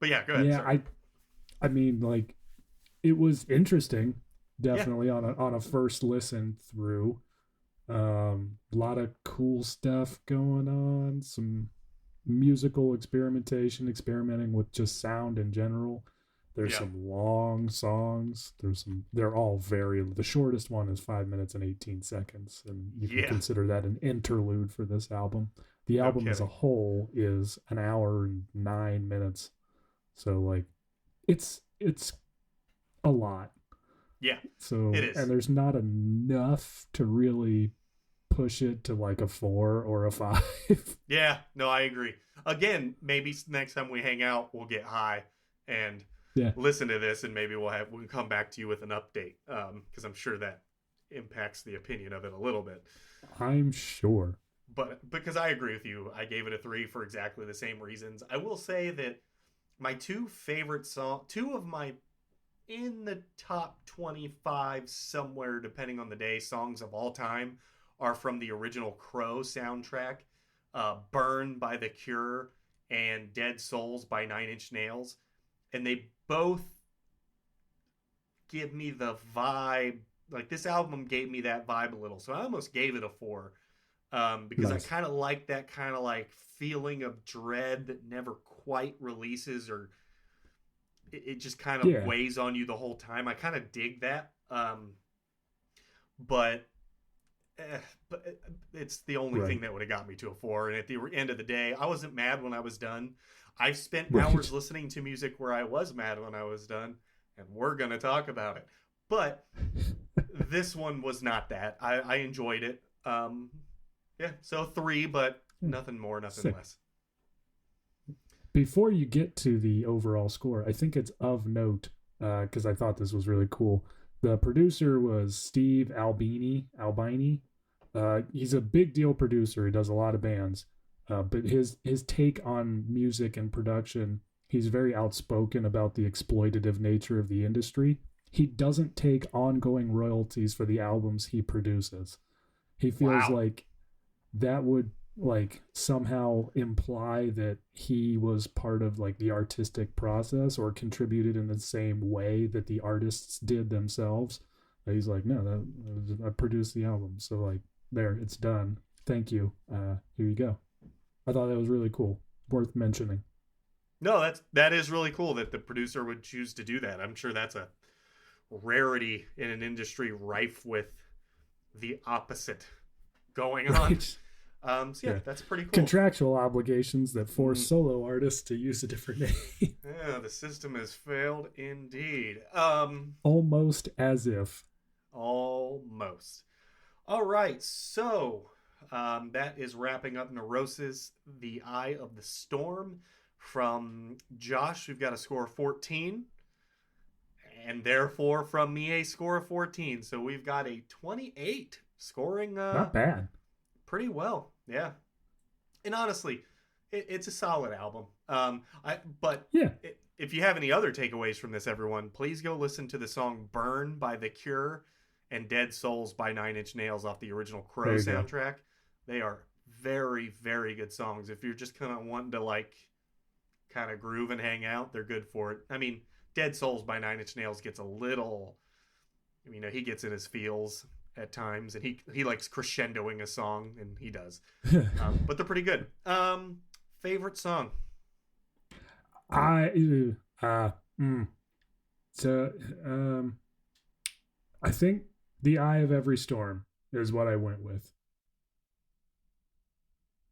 But yeah, go ahead. Yeah, Sorry. I mean, like, it was interesting, Yeah, definitely on a first listen through. A lot of cool stuff going on, some musical experimenting with just sound in general. There's yeah, some long songs. They're all the shortest one is 5 minutes and 18 seconds. And you can yeah. consider that an interlude for this album. The No album as a kidding. whole is an hour and 9 minutes. So like it's a lot. Yeah, it So, is. and there's not enough to really push it to like a 4 or a 5. Yeah, no, I agree. Again, maybe next time we hang out, we'll get high and Yeah, listen to this, and maybe we'll come back to you with an update. Because I'm sure that impacts the opinion of it a little bit. I'm sure. But because I agree with you, I gave it a 3 for exactly the same reasons. I will say that my two of my in the top 25 somewhere, depending on the day, songs of all time are from the original Crow soundtrack, Burn by The Cure and Dead Souls by Nine Inch Nails. And they both give me the vibe. Like this album gave me that vibe a little. So I almost gave it a 4 because I Nice. kind of like that kind of like feeling of dread that never quite releases, or it just kind of Yeah, weighs on you the whole time. I kind of dig that. But eh, but it's the only right. thing that would have got me to a 4. And at the end of the day, I wasn't mad when I was done. I've spent hours Right. listening to music where I was mad when I was done, and we're gonna talk about it. But this one was not that. I enjoyed it. Yeah, so 3, but nothing more, nothing Sick. less. Before you get to the overall score, I think it's of note because I thought this was really cool. The producer was Steve Albini. He's a big deal producer. He does a lot of bands, but his take on music and production, he's very outspoken about the exploitative nature of the industry. He doesn't take ongoing royalties for the albums he produces. He feels Wow. like that would like somehow imply that he was part of like the artistic process or contributed in the same way that the artists did themselves. He's like, no, I produced the album, so like there, it's done. Thank you. Here you go. I thought that was really cool, worth mentioning. No, that is really cool that the producer would choose to do that. I'm sure that's a rarity in an industry rife with the opposite going on. Right. So yeah, Yeah. that's pretty cool. Contractual obligations that force Mm. solo artists to use a different name. Yeah, the system has failed indeed. Almost as if. Almost. All right, so That is wrapping up Neurosis, The Eye of the Storm. From Josh, we've got a score of 14. And therefore, from me, a score of 14. So we've got a 28, scoring Not bad. pretty well. Yeah. And honestly, it's a solid album. If you have any other takeaways from this, everyone, please go listen to the song Burn by The Cure and Dead Souls by Nine Inch Nails off the original Crow soundtrack. They are very, very good songs. If you're just kind of wanting to like kind of groove and hang out, they're good for it. I mean, Dead Souls by Nine Inch Nails gets a little, you know, he gets in his feels at times, and he likes crescendoing a song, and he does. But they're pretty good. Favorite song? I think The Eye of Every Storm is what I went with.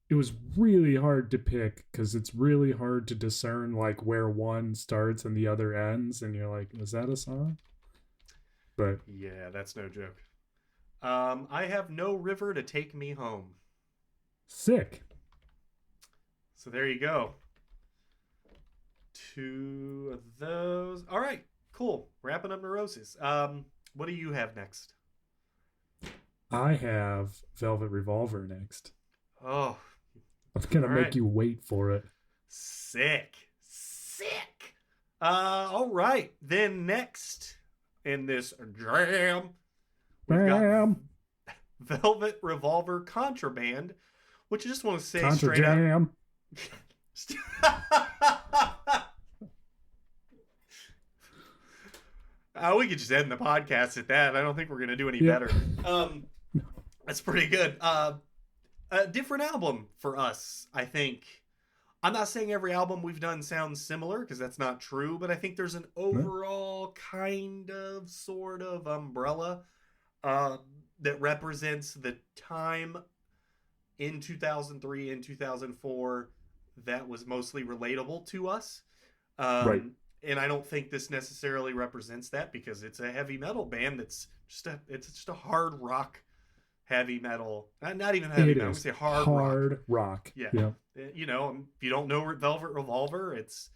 It was really hard to pick because it's really hard to discern like where one starts and the other ends, and you're like, is that a song? But yeah, that's no joke. I have No River to Take Me Home. Sick. So there you go. 2 of those. All right, cool. Wrapping up Neurosis. What do you have next? I have Velvet Revolver next. Oh, I'm gonna all make right. you wait for it. Sick. All right. Then next in this jam, we've got Velvet Revolver Contraband, which I just want to say Contra straight Jam. up. We could just end the podcast at that. I don't think we're going to do any better. That's pretty good. A different album for us, I think. I'm not saying every album we've done sounds similar, because that's not true, but I think there's an overall kind of, sort of umbrella that represents the time in 2003 and 2004 that was mostly relatable to us. Right. And I don't think this necessarily represents that, because it's a heavy metal band that's just a hard rock heavy metal. Not even heavy metal. I'm going to say hard rock. Yeah. Yep. You know, if you don't know Velvet Revolver, it's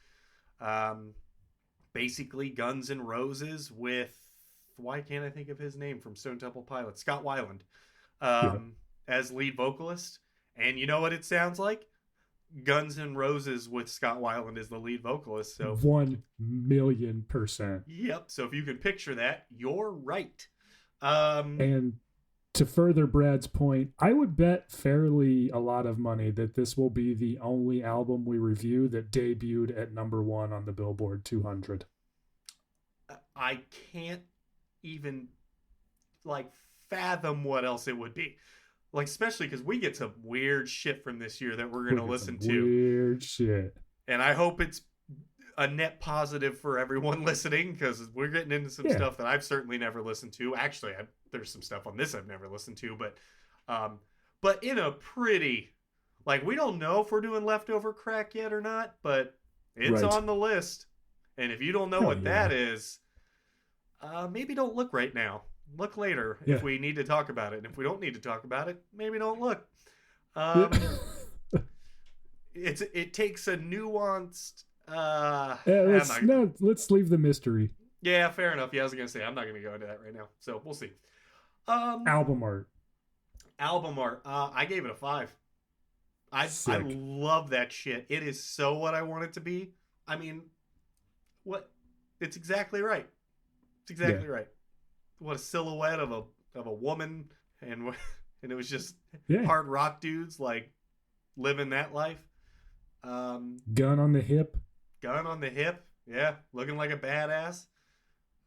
basically Guns N' Roses with, why can't I think of his name from Stone Temple Pilots? Scott Weiland as lead vocalist. And you know what it sounds like? Guns N' Roses with Scott Weiland as the lead vocalist. So 1,000,000%. Yep. So if you can picture that, you're right. And to further Brad's point, I would bet fairly a lot of money that this will be the only album we review that debuted at #1 on the Billboard 200. I can't even like fathom what else it would be. Like, especially because we get some weird shit from this year that we're going to listen to. Weird shit. And I hope it's a net positive for everyone listening, because we're getting into some stuff that I've certainly never listened to. Actually, there's some stuff on this I've never listened to, but in a pretty, like, we don't know if we're doing Leftover Crack yet or not, but it's on the list. And if you don't know what that is, maybe don't look right now. Look later if we need to talk about it. And if we don't need to talk about it, maybe don't look. It takes a nuanced. Let's leave the mystery. Yeah, fair enough. Yeah, I was gonna say I'm not gonna go into that right now, so we'll see. Album art. I gave it a 5. I love that shit. It is so what I want it to be. I mean, what? It's exactly right. It's exactly right. What a silhouette of a woman, and it was just hard rock dudes like living that life. Gun on the hip. Yeah, looking like a badass.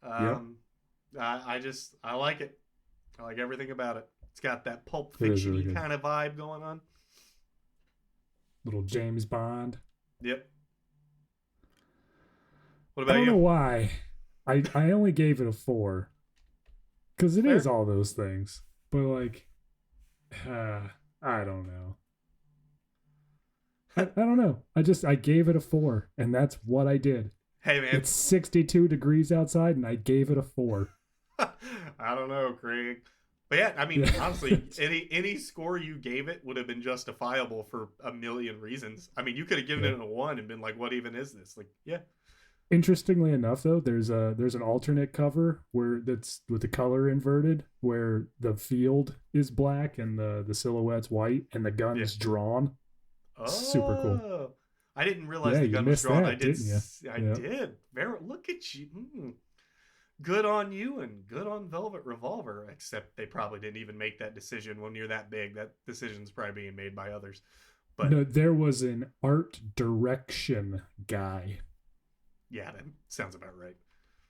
I like it. I like everything about it. It's got that Pulp Fiction-y really kind of vibe going on. Little James Bond. Yep. What about you? I don't know why. I only gave it a 4. Because it is all those things. But, like, I don't know. I don't know. I gave it a 4, and that's what I did. Hey, man. It's 62 degrees outside, and I gave it a 4. I don't know, Craig. But yeah, I mean, Yeah. honestly, any score you gave it would have been justifiable for a million reasons. I mean, you could have given Yeah. it a 1 and been like, "What even is this?" Like, yeah, Interestingly enough, though, there's an alternate cover where that's with the color inverted, where the field is black and the silhouette's white and the yeah. gun's drawn. Super cool. Oh, I didn't realize Yeah, the you gun was missed drawn. I that, did. didn't you? I Yeah. did. Very. Look at you. Good on you and good on Velvet Revolver. Except they probably didn't even make that decision when you're that big. That decision's probably being made by others. But No, there was an art direction guy, yeah, that sounds about right.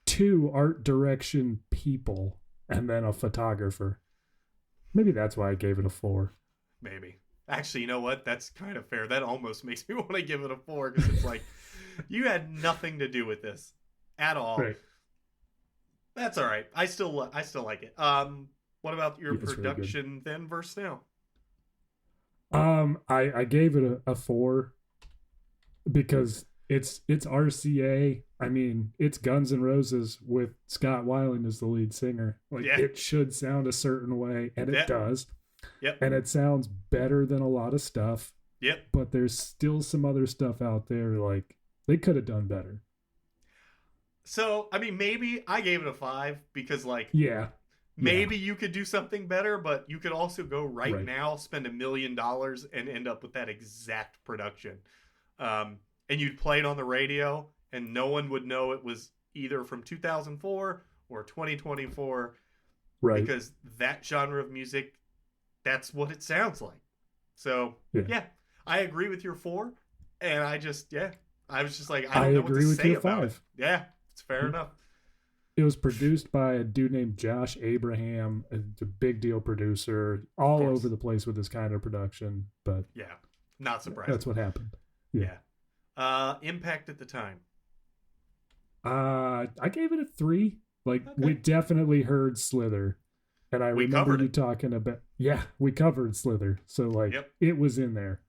2 art direction people, and then a photographer. Maybe that's why I gave it a 4. Maybe. Actually, you know what? That's kind of fair. That almost makes me want to give it a 4 because it's like you had nothing to do with this at all. Right. That's all right. I still like it. What about your Yeah, it's really good. production then versus now? I gave it a 4 because it's RCA. I mean, it's Guns N' Roses with Scott Weiland as the lead singer. Like, Yeah. it should sound a certain way, and it Yeah. does. Yep. And it sounds better than a lot of stuff. Yep. But there's still some other stuff out there like they could have done better. So, I mean, maybe I gave it a 5 because, like, Yeah. maybe you could do something better, but you could also go Right. now, spend $1 million, and end up with that exact production. And you'd play it on the radio, and no one would know it was either from 2004 or 2024 Right. because that genre of music, that's what it sounds like. So, yeah, I agree with your 4, and I was just like, I don't know what agree to with say your about 5. it. Yeah, it's fair enough. It was produced by a dude named Josh Abraham, a big deal producer, all over the place with this kind of production. But yeah, not surprising. that's what happened. Yeah. Impact at the time. I gave it a 3. Like, Okay. we definitely heard Slither, and I We remember covered you it. talking about. Yeah, we covered Slither, so like Yep. it was in there.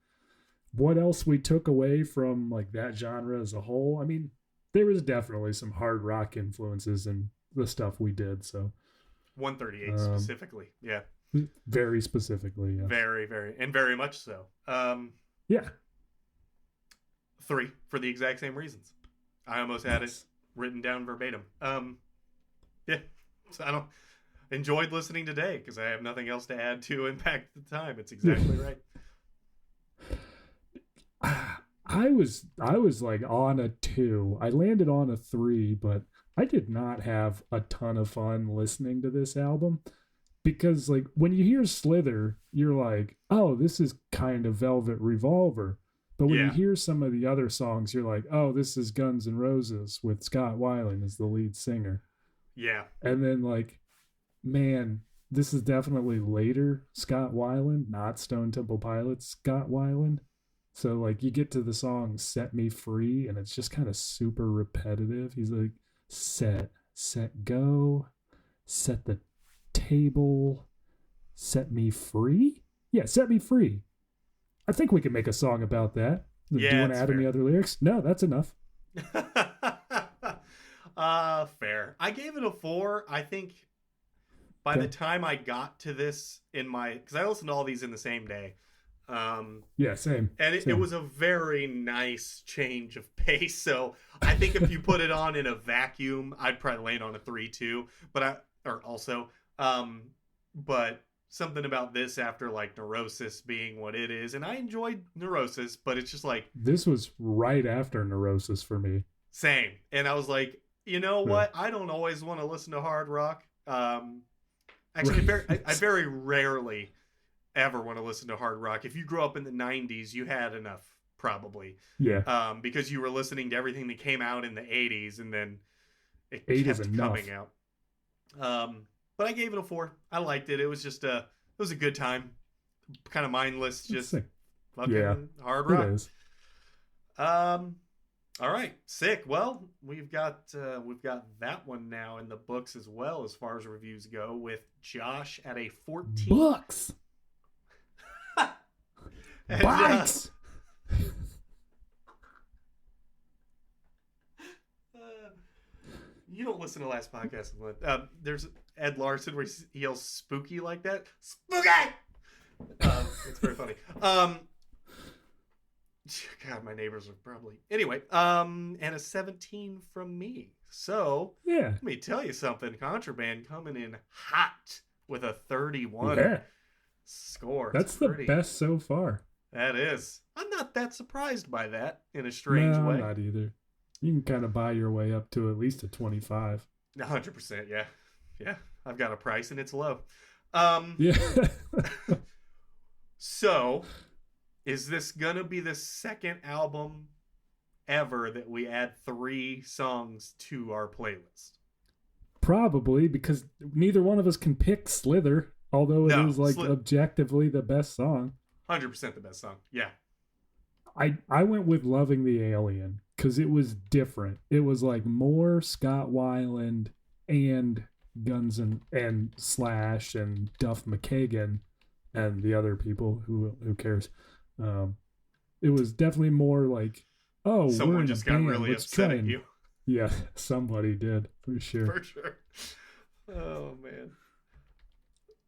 What else we took away from like that genre as a whole? I mean, there was definitely some hard rock influences in the stuff we did. So 138 specifically. Yeah. very specifically, yeah. Very, very, and very much so. Yeah. 3 for the exact same reasons. I almost had it written down verbatim. Yeah. So I don't enjoyed listening today because I have nothing else to add to Impact at the time. It's exactly right. I was like on a 2. I landed on a 3, but I did not have a ton of fun listening to this album because like when you hear Slither, you're like, oh, this is kind of Velvet Revolver. But when you hear some of the other songs, you're like, oh, this is Guns N' Roses with Scott Weiland as the lead singer. Yeah. And then like, man, this is definitely later Scott Weiland, not Stone Temple Pilots Scott Weiland. So like you get to the song Set Me Free and it's just kind of super repetitive. He's like, set, go, set the table, set me free. Yeah, set me free. I think we can make a song about that. Do you want to add any other lyrics? No, that's enough. Fair. I gave it a 4. I think by the time I got to this because I listened to all these in the same day. Yeah, same. And it was a very nice change of pace. So I think if you put it on in a vacuum, I'd probably land on a 3 too. But something about this after like Neurosis being what it is, and I enjoyed Neurosis, but it's just like this was right after Neurosis for me. Same. And I was like, you know what? I don't always want to listen to hard rock. Actually, I very rarely ever want to listen to hard rock. If you grew up in the 90s, you had enough, probably. Yeah. Because you were listening to everything that came out in the 80s, and then it kept coming out. But I gave it a 4. I liked it. It was just it was a good time. Kind of mindless, just fucking hard rock. It is. All right, sick. Well, we've got that one now in the books as well as far as reviews go, with Josh at a 14. Books. And, Bikes. You don't listen to last podcast. There's Ed Larson where he yells spooky like that. Spooky! It's very funny. God, my neighbors are probably... Anyway, and a 17 from me. So, Yeah. let me tell you something. Contraband coming in hot with a 31 score. That's the best so far. That is. I'm not that surprised by that in a strange way. I'm not either. You can kind of buy your way up to at least a 25. 100%, yeah. Yeah, I've got a price and it's low. Yeah. So, is this going to be the second album ever that we add 3 songs to our playlist? Probably, because neither one of us can pick Slither, although it is like objectively the best song. 100% the best song, yeah. I went with Loving the Alien because it was different. It was like more Scott Weiland and Guns and Slash and Duff McKagan and the other people who cares. It was definitely more like, oh, someone just got really upset at you. Yeah, somebody did for sure. For sure. Oh man.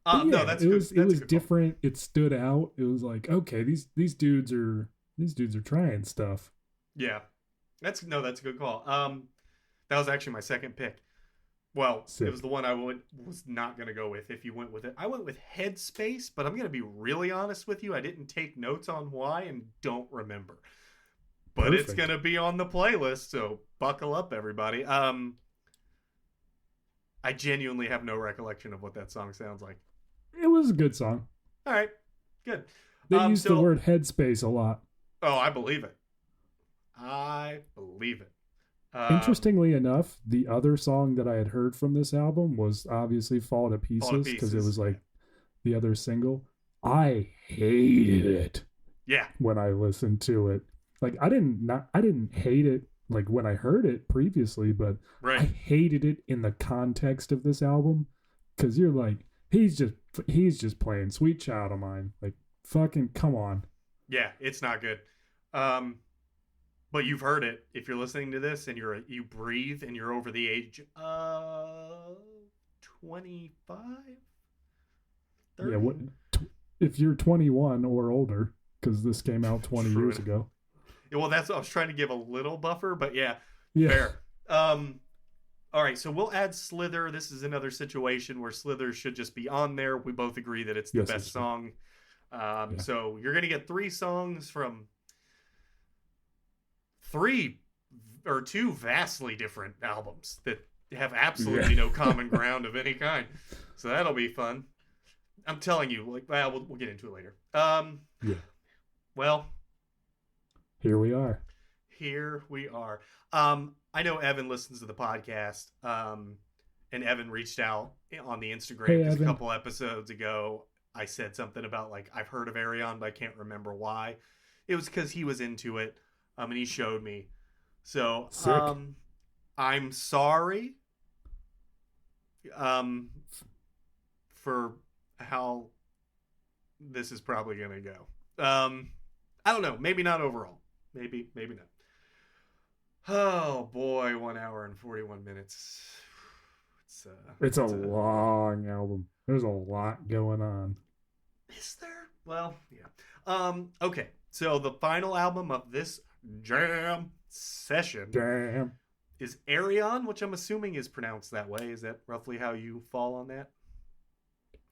Yeah, no, that's good. It was different. It stood out. It was like, okay, these dudes are trying stuff. Yeah. That's a good call. That was actually my second pick. Well, Sick. It was the one I was not going to go with if you went with it. I went with Headspace, but I'm going to be really honest with you. I didn't take notes on why and don't remember. But Perfect. It's going to be on the playlist, so buckle up, everybody. I genuinely have no recollection of what that song sounds like. It was a good song. All right, good. They used the word headspace a lot. Oh, I believe it. I believe it. Interestingly enough, the other song that I had heard from this album was obviously Fall to Pieces because it was like the other single. I hated it. Yeah. When I listened to it. Like I didn't hate it like when I heard it previously, but right. I hated it in the context of this album because you're like, he's just playing Sweet Child of Mine. Like fucking come on. Yeah, it's not good. But you've heard it if you're listening to this and you breathe and you're over the age of 25, 30. Yeah, if you're 21 or older, because this came out 20 years ago. Yeah, well, I was trying to give a little buffer, but yeah. Fair. All right, so we'll add Slither. This is another situation where Slither should just be on there. We both agree that it's the best song. So you're going to get 3 songs from 2 vastly different albums that have absolutely no common ground of any kind. So that'll be fun. I'm telling you, like, well, we'll get into it later. Well, here we are. I know Evan listens to the podcast, and Evan reached out on the Instagram because a couple episodes ago I said something about like I've heard of Ayreon, but I can't remember why. It was because he was into it. And he showed me. So, I'm sorry for how this is probably going to go. I don't know. Maybe not overall. Maybe not. Oh, boy. 1 hour and 41 minutes. It's a long album. There's a lot going on. Is there? Well, yeah. Okay. So, the final album of this jam session is Ayreon, which I'm assuming is pronounced that way. Is that roughly how you fall on that?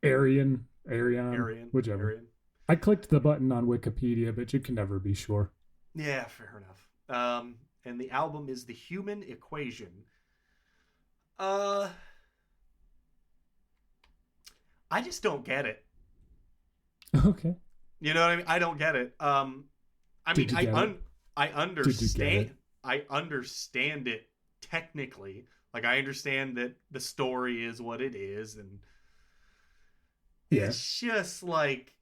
Ayreon, whichever. Ayreon. I clicked the button on Wikipedia, but you can never be sure. Yeah, fair enough. And the album is The Human Equation. I just don't get it. Okay. You know what I mean? I don't get it. I understand. I understand it technically. Like I understand that the story is what it is, and it's just like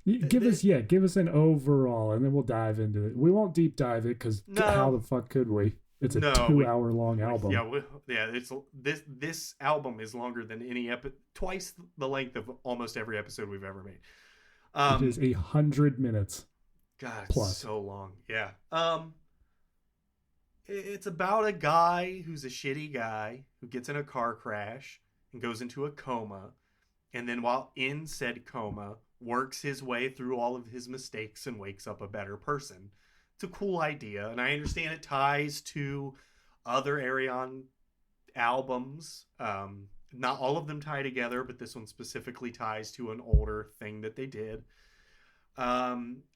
give us an overall, and then we'll dive into it. We won't deep dive it because how the fuck could we? It's a 2-hour-long album. It's this album is longer than twice the length of almost every episode we've ever made. It is 100 minutes. God, it's plus. So long. Yeah. It's about a guy who's a shitty guy who gets in a car crash and goes into a coma, and then while in said coma, works his way through all of his mistakes and wakes up a better person. It's a cool idea, and I understand it ties to other Ayreon albums. Not all of them tie together, but this one specifically ties to an older thing that they did.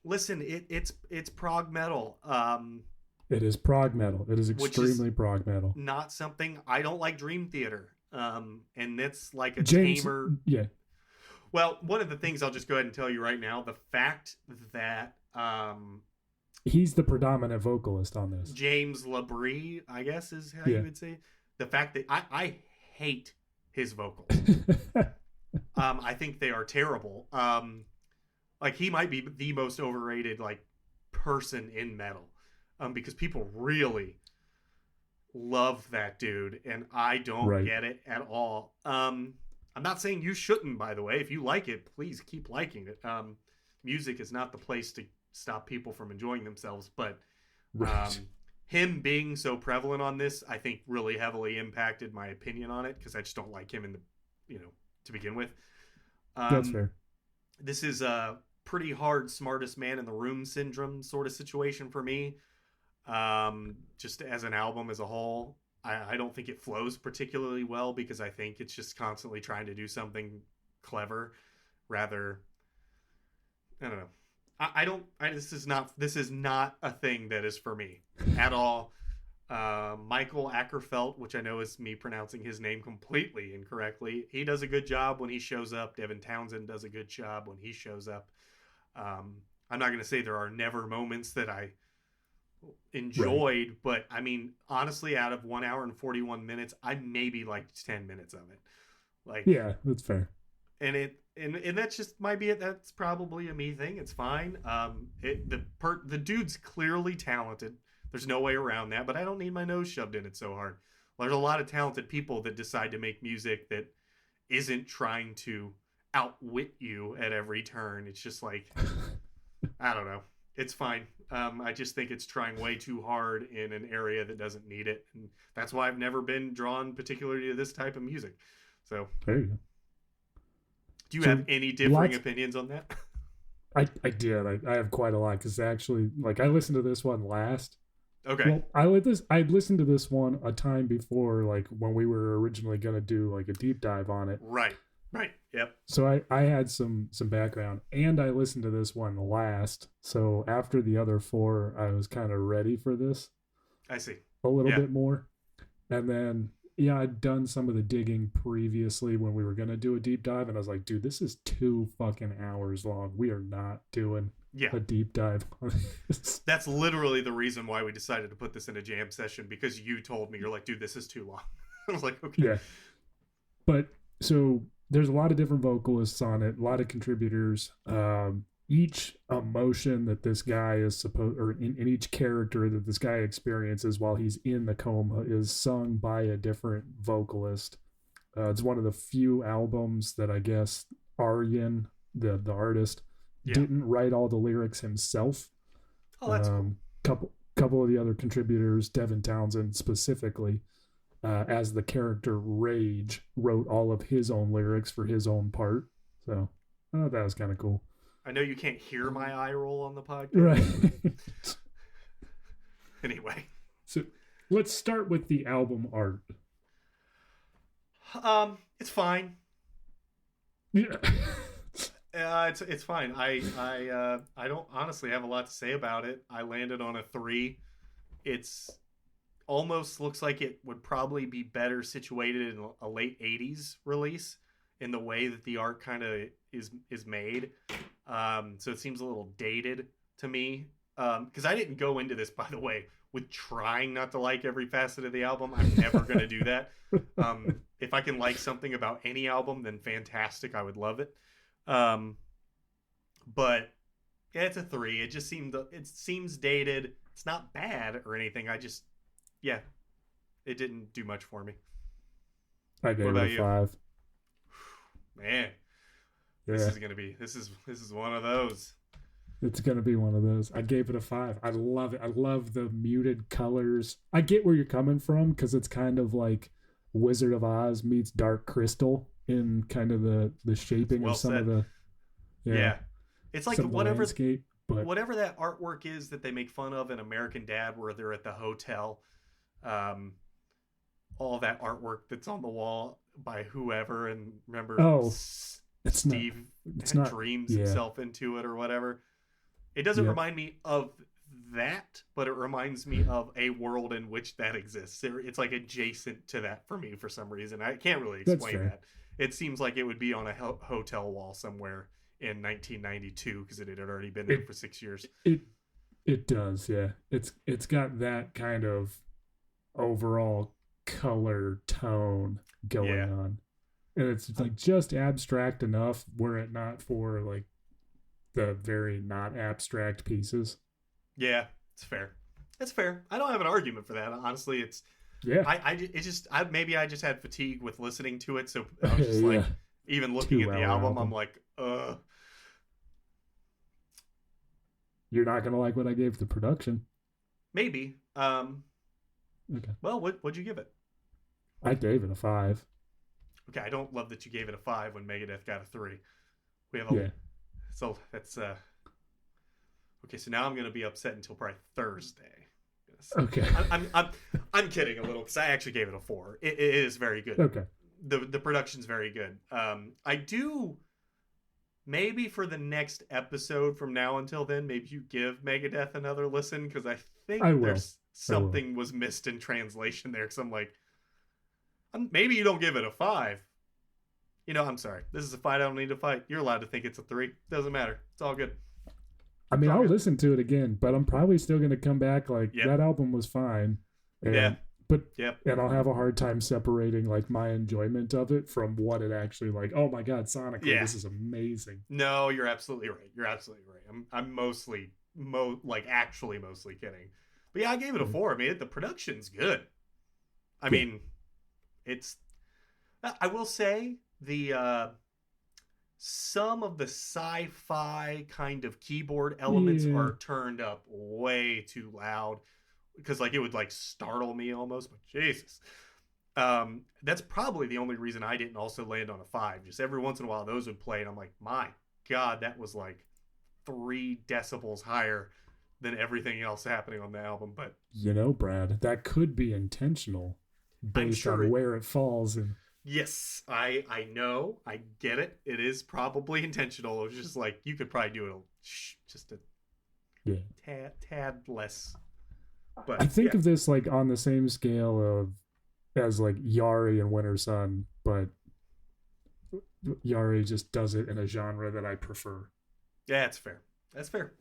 Listen, it's prog metal. It is prog metal. It is Which is extremely prog metal. not something I don't like. Dream Theater. And it's like a James, tamer. yeah, Well, one of the things I'll just go ahead and tell you right now, the fact that he's the predominant vocalist on this. James Labrie, I guess is how Yeah. you would say, the fact that I hate his vocals. I think they are terrible. Like he might be the most overrated like person in metal, because people really love that dude, and I don't Right. get it at all. I'm not saying you shouldn't, by the way. If you like it, please keep liking it. Music is not the place to stop people from enjoying themselves, but Right. him being so prevalent on this, I think really heavily impacted my opinion on it, because I just don't like him to begin with. That's fair. This is a pretty hard smartest man in the room syndrome sort of situation for me. Just as an album as a whole, I don't think it flows particularly well, because I think it's just constantly trying to do something clever rather. I don't know. This is not a thing that is for me at all. Michael Ackerfeld, which I know is me pronouncing his name completely incorrectly, he does a good job when he shows up. Devin Townsend does a good job when he shows up. I'm not going to say there are never moments that I enjoyed, right. But I mean, honestly, out of 1 hour and 41 minutes, I maybe liked 10 minutes of it. Like, yeah, that's fair. And that's just might be it. That's probably a me thing. It's fine. The dude's clearly talented. There's no way around that. But I don't need my nose shoved in it so hard. There's a lot of talented people that decide to make music that isn't trying to outwit you at every turn. It's just like, I don't know. It's fine. I just think it's trying way too hard in an area that doesn't need it, and that's why I've never been drawn particularly to this type of music. So there you go. Do you have any differing opinions on that? I did. I have quite a lot, because actually, like, I listened to this one last. Okay. Well, I listened to this one a time before, like when we were originally going to do like a deep dive on it. Right. Yep. So I had some background, and I listened to this one last. So after the other four, I was kind of ready for this. I see. A little bit more. And then, yeah, I'd done some of the digging previously when we were going to do a deep dive, and I was like, dude, this is 2 fucking hours long. We are not doing a deep dive on this. That's literally the reason why we decided to put this in a jam session, because you told me, you're like, dude, this is too long. I was like, okay. Yeah. But so there's a lot of different vocalists on it, a lot of contributors. Each emotion that this guy is supposed, or in each character that this guy experiences while he's in the coma, is sung by a different vocalist. It's one of the few albums that I guess Ayreon, the artist, didn't write all the lyrics himself. Oh, that's cool. Couple of the other contributors, Devin Townsend specifically, as the character Rage, wrote all of his own lyrics for his own part. So I thought that was kind of cool. I know you can't hear my eye roll on the podcast. Right. Anyway. So let's start with the album art. It's fine. Yeah. It's fine. I don't honestly have a lot to say about it. I landed on a 3. It's almost looks like it would probably be better situated in a late 80s release in the way that the art kind of is made. So it seems a little dated to me. Because I didn't go into this, by the way, with trying not to like every facet of the album. I'm never going to do that. If I can like something about any album, then fantastic. I would love it. But yeah, it's a 3. It seems dated. It's not bad or anything. It didn't do much for me. I gave it a 5. Man, this is one of those. It's gonna be one of those. I gave it a 5. I love it. I love the muted colors. I get where you're coming from because it's kind of like Wizard of Oz meets Dark Crystal in kind of the shaping Well of some of said. the yeah Yeah. It's like some of the landscape. But whatever that artwork is that they make fun of in American Dad, where they're at the hotel, um, all that artwork that's on the wall by whoever, and remember oh, it's not. Steve It's not. dreams Yeah. himself into it or whatever. It doesn't Yep. remind me of that, but it reminds me of a world in which that exists. It's like adjacent to that for me for some reason. I can't really That's explain fair. that. It seems like it would be on a hotel wall somewhere in 1992 because it had already been there It for 6 years. it it does. Yeah. It's got that kind of overall color tone going Yeah. on, and it's like just abstract enough were it not for like the very not abstract pieces. Yeah, it's fair. It's fair. I don't have an argument for that. Honestly, it's Yeah. maybe I just had fatigue with listening to it, so I was just like, Yeah. even looking at the 2 hour album, I'm album. like, You're not gonna like what I gave the production. maybe. Okay. Well, what'd you give it? I gave it a 5. Okay, I don't love that you gave it a 5 when Megadeth got a 3. We have a Yeah. so that's okay. So now I'm gonna be upset until probably Thursday. Yes. Okay. I'm kidding a little because I actually gave it a 4. It is very good. Okay. The production's very good. I do maybe for the next episode from now until then, maybe you give Megadeth another listen because I think I will. there's something was missed in translation there. Because I'm like, maybe you don't give it a 5. You know, I'm sorry. This is a fight I don't need to fight. You're allowed to think it's a 3. Doesn't matter. It's all good. I mean, It's all I'll good. listen to it again, but I'm probably still gonna come back like Yep. that album was fine. And, Yeah. But Yep. and I'll have a hard time separating like my enjoyment of it from what it actually like. Oh my god, sonically, Yeah. this is amazing. No, you're absolutely right. You're absolutely right. I'm mostly actually mostly kidding. But yeah, I gave it a 4. I mean, the production's good. I mean, it's I will say the some of the sci-fi kind of keyboard elements Yeah. are turned up way too loud because like it would like startle me almost, but Jesus. That's probably the only reason I didn't also land on a 5. Just every once in a while those would play and I'm like, my god, that was like 3 decibels higher than everything else happening on the album. But You know, Brad, that could be intentional based sure on where it falls. And yes, I know, I get it. It is probably intentional. It was just like you could probably do it just a yeah, tad less. But I think yeah. of this like on the same scale of as like Yari and Winter Sun, but Yari just does it in a genre that I prefer. Yeah, it's fair. That's fair.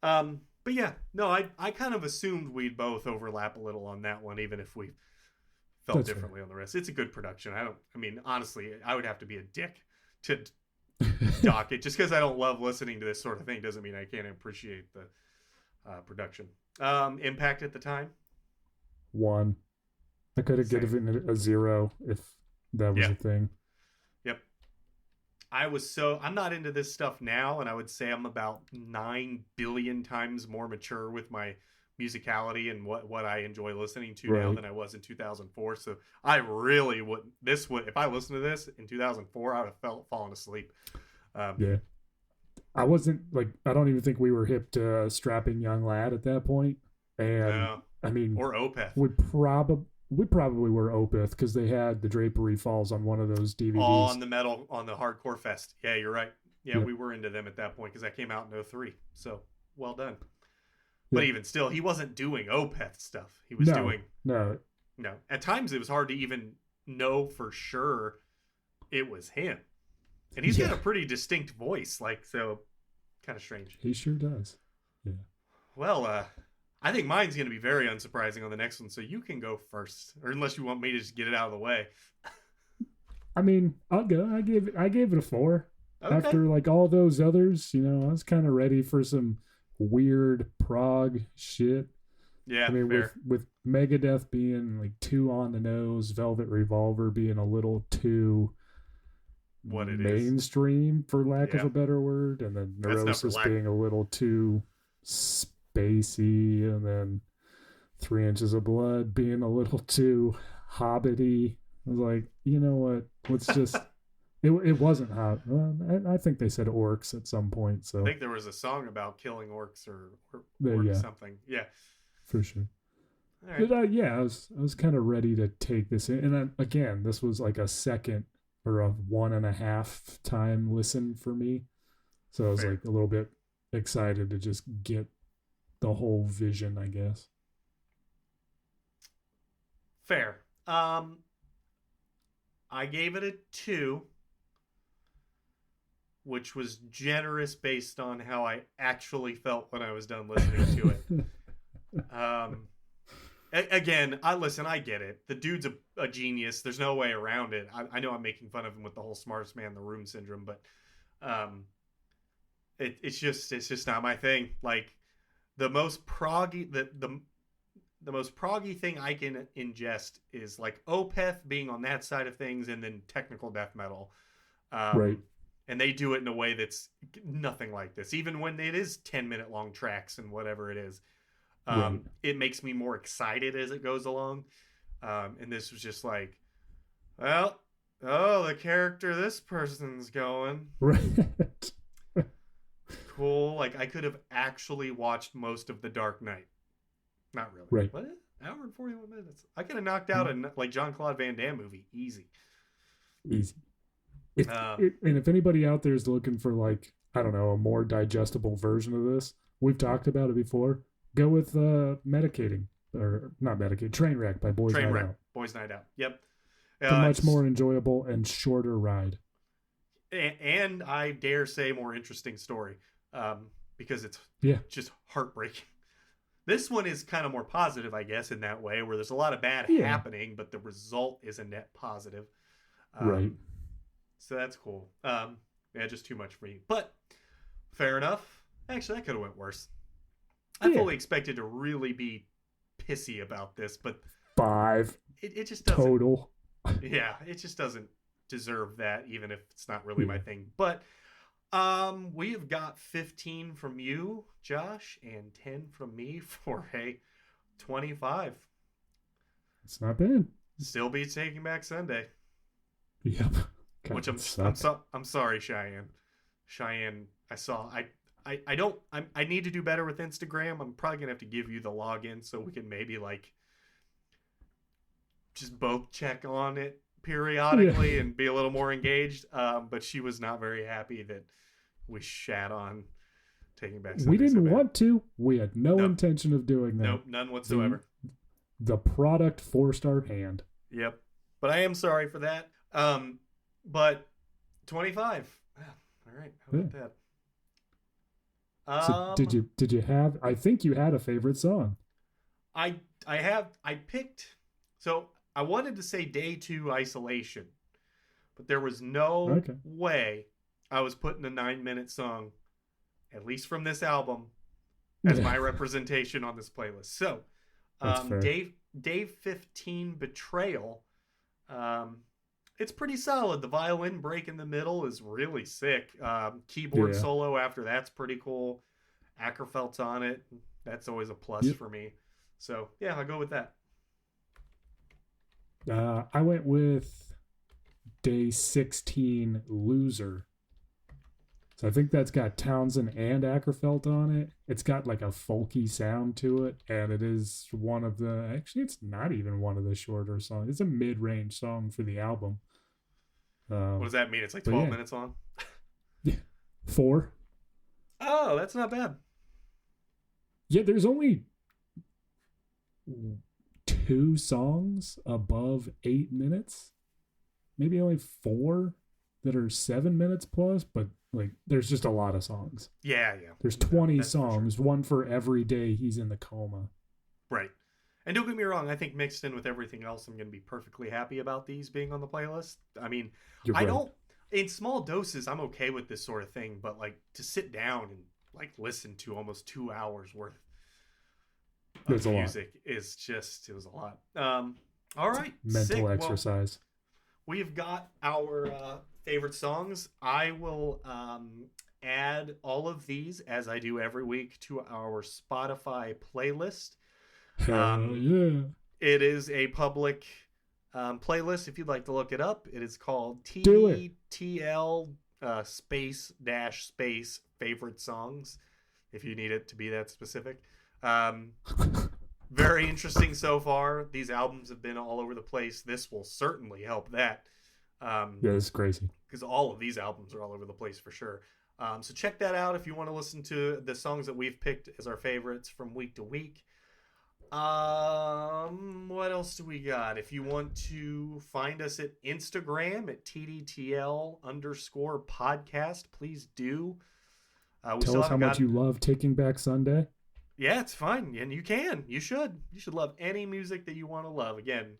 But yeah, no, I kind of assumed we'd both overlap a little on that one, even if we felt That's differently on the rest. It's a good production. I mean, honestly, I would have to be a dick to dock it. Just because I don't love listening to this sort of thing doesn't mean I can't appreciate the production. Impact at the time? 1. I could have Same. given it a 0 if that was Yeah. a thing. Yep. I'm not into this stuff now, and I would say I'm about 9 billion times more mature with my musicality and what I enjoy listening to now Right. than I was in 2004. So I really would if I listened to this in 2004, I would have fallen asleep. Yeah. I wasn't like, I don't even think we were hip to Strapping Young Lad at that point. And No. I mean, Or Opeth. we probably were Opeth because they had the Drapery Falls on one of those DVDs. On the Hardcore Fest. Yeah, you're right. Yeah, Yep. we were into them at that point because that came out in 2003. So well done. But even still, he wasn't doing Opeth stuff. He was doing No. At times, it was hard to even know for sure it was him, and he's got a pretty distinct voice. Like so, kind of strange. He sure does. Yeah. Well, I think mine's going to be very unsurprising on the next one. So you can go first, or unless you want me to just get it out of the way. I mean, I'll go. I gave it a 4. Okay. After like all those others, I was kind of ready for some weird prog shit. Yeah, I mean, fair. with Megadeth being like too on the nose, Velvet Revolver being a little too what it is. mainstream, for lack of Yeah. a better word, and then That's not for Neurosis lack. being a little too spacey, and then 3 Inches of Blood being a little too hobbity. I was like, you know what? Let's just. It wasn't hot. I think they said orcs at some point. I So think there was a song about killing orcs or yeah, something. Yeah. for sure. All right. But yeah, I was kind of ready to take this in, and then, again, this was like a second or a 1.5 time listen for me. So I was Fair. like a little bit excited to just get the whole vision, I guess. Fair. I gave it a 2, which was generous based on how I actually felt when I was done listening to it. Again, I get it. The dude's a genius. There's no way around it. I know I'm making fun of him with the whole smartest man in the room syndrome, but it's just not my thing. Like, the most proggy the most proggy thing I can ingest is like Opeth being on that side of things, and then technical death metal. Right. And they do it in a way that's nothing like this. Even when it is 10-minute long tracks and whatever it is, Right. it makes me more excited as it goes along. And this was just like, well, oh, the character this person's going. Right. Cool. Like, I could have actually watched most of The Dark Knight. Not really. Right. What? Hour and 41 minutes. I could have knocked out a like Jean-Claude Van Damme movie. Easy. Easy. And if anybody out there is looking for, like, I don't know, a more digestible version of this, we've talked about it before. Go with Medicating, or not Medicating, Trainwreck by Boys Night Out. Boys Night Out. Yep. It's a much more enjoyable and shorter ride. And I dare say more interesting story, because it's just heartbreaking. This one is kind of more positive, I guess, in that way, where there's a lot of bad happening, but the result is a net positive. Right. So that's cool. Yeah, just too much for me. But fair enough. Actually, that could have went worse. I fully expected to really be pissy about this, but 5 it just doesn't. Total. Yeah, it just doesn't deserve that, even if it's not really my thing. But we have got 15 from you, Josh, and 10 from me for a 25. It's not bad. Still beats Taking Back Sunday. Yep. God, Which I'm sorry, Cheyenne. I need to do better with Instagram. I'm probably gonna have to give you the login so we can maybe like just both check on it periodically and be a little more engaged. But she was not very happy that we shat on Taking Back Sunday. We didn't want to. We had no intention of doing that. Nope, none whatsoever. The product forced our hand. Yep. But I am sorry for that. But 25. All right. How about that? So did you have, I think you had a favorite song. I picked, so I wanted to say Day 2 Isolation, but there was no way I was putting a 9-minute song, at least from this album, as my representation on this playlist. So Day 15 Betrayal, it's pretty solid. The violin break in the middle is really sick. Keyboard solo after that's pretty cool. Ackerfelt's on it. That's always a plus for me. So, yeah, I'll go with that. I went with Day 16 Loser. So I think that's got Townsend and Ackerfelt on it. It's got like a folky sound to it, and it is one of the, actually it's not even one of the shorter songs. It's a mid-range song for the album. What does that mean? It's like 12 minutes long? 4. Oh, that's not bad. Yeah, there's only 2 songs above 8 minutes. Maybe only 4 that are 7 minutes plus, but like there's just a lot of songs. Yeah. There's 20 songs, for one for every day he's in the coma. Right. And don't get me wrong, I think mixed in with everything else, I'm going to be perfectly happy about these being on the playlist. I mean, in small doses, I'm okay with this sort of thing, but like to sit down and like listen to almost 2 hours worth of music is just, it was a lot. All right. Mental exercise. Well, we've got our favorite songs, I will add all of these, as I do every week, to our Spotify playlist. Hell Um, yeah. it is a public playlist. If you'd like to look it up, it is called Do it. TDTL space dash space favorite songs, if you need it to be that specific. Very interesting so far. These albums have been all over the place. This will certainly help that. Yeah, it's crazy. Because all of these albums are all over the place for sure. So check that out if you want to listen to the songs that we've picked as our favorites from week to week. What else do we got? If you want to find us at Instagram at TDTL_podcast, please do. Tell us how much you love Taking Back Sunday. Yeah, it's fine. And you can. You should. You should love any music that you want to love. Again,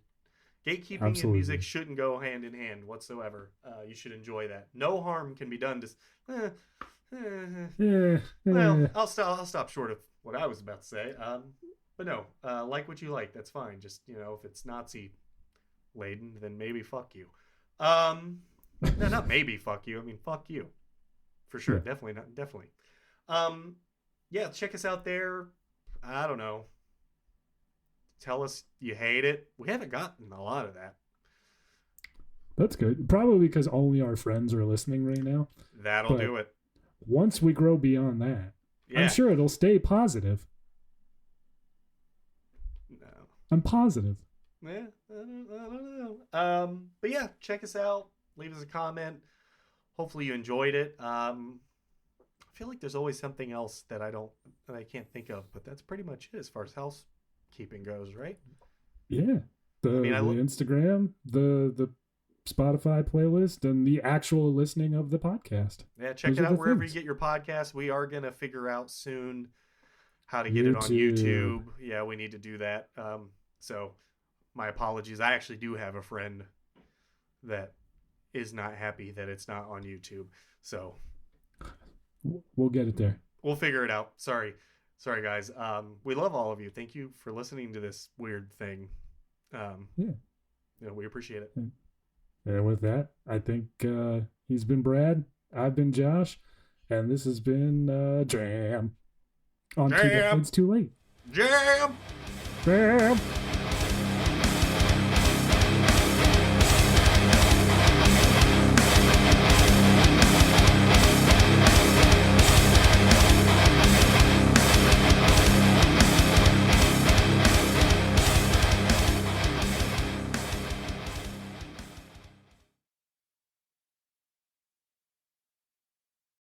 gatekeeping Absolutely. and music shouldn't go hand in hand whatsoever. You should enjoy that. No harm can be done to... Well, I'll stop short of what I was about to say. But no, like what you like. That's fine. Just, if it's Nazi laden, then maybe fuck you. No, not maybe fuck you. I mean, fuck you. For sure. Yeah. Definitely not. Definitely. Yeah, check us out there. I don't know. Tell us you hate it. We haven't gotten a lot of that. That's good. Probably because only our friends are listening right now. That'll do it. Once we grow beyond that, Yeah. I'm sure it'll stay positive. No. I'm positive. Yeah, I don't know. But yeah, check us out. Leave us a comment. Hopefully you enjoyed it. I feel like there's always something else that I can't think of, but that's pretty much it as far as housekeeping goes, right? Yeah. The Instagram, the Spotify playlist, and the actual listening of the podcast. Yeah, check it out wherever you get your podcast. We are going to figure out soon how to get it on YouTube. Yeah, we need to do that. So my apologies. I actually do have a friend that is not happy that it's not on YouTube. So we'll get it there. We'll figure it out. Sorry guys. We love all of you. Thank you for listening to this weird thing. We appreciate it. And with that, I think he's been Brad, I've been Josh, and this has been Jam. On Jam. It's too late. Jam. Jam.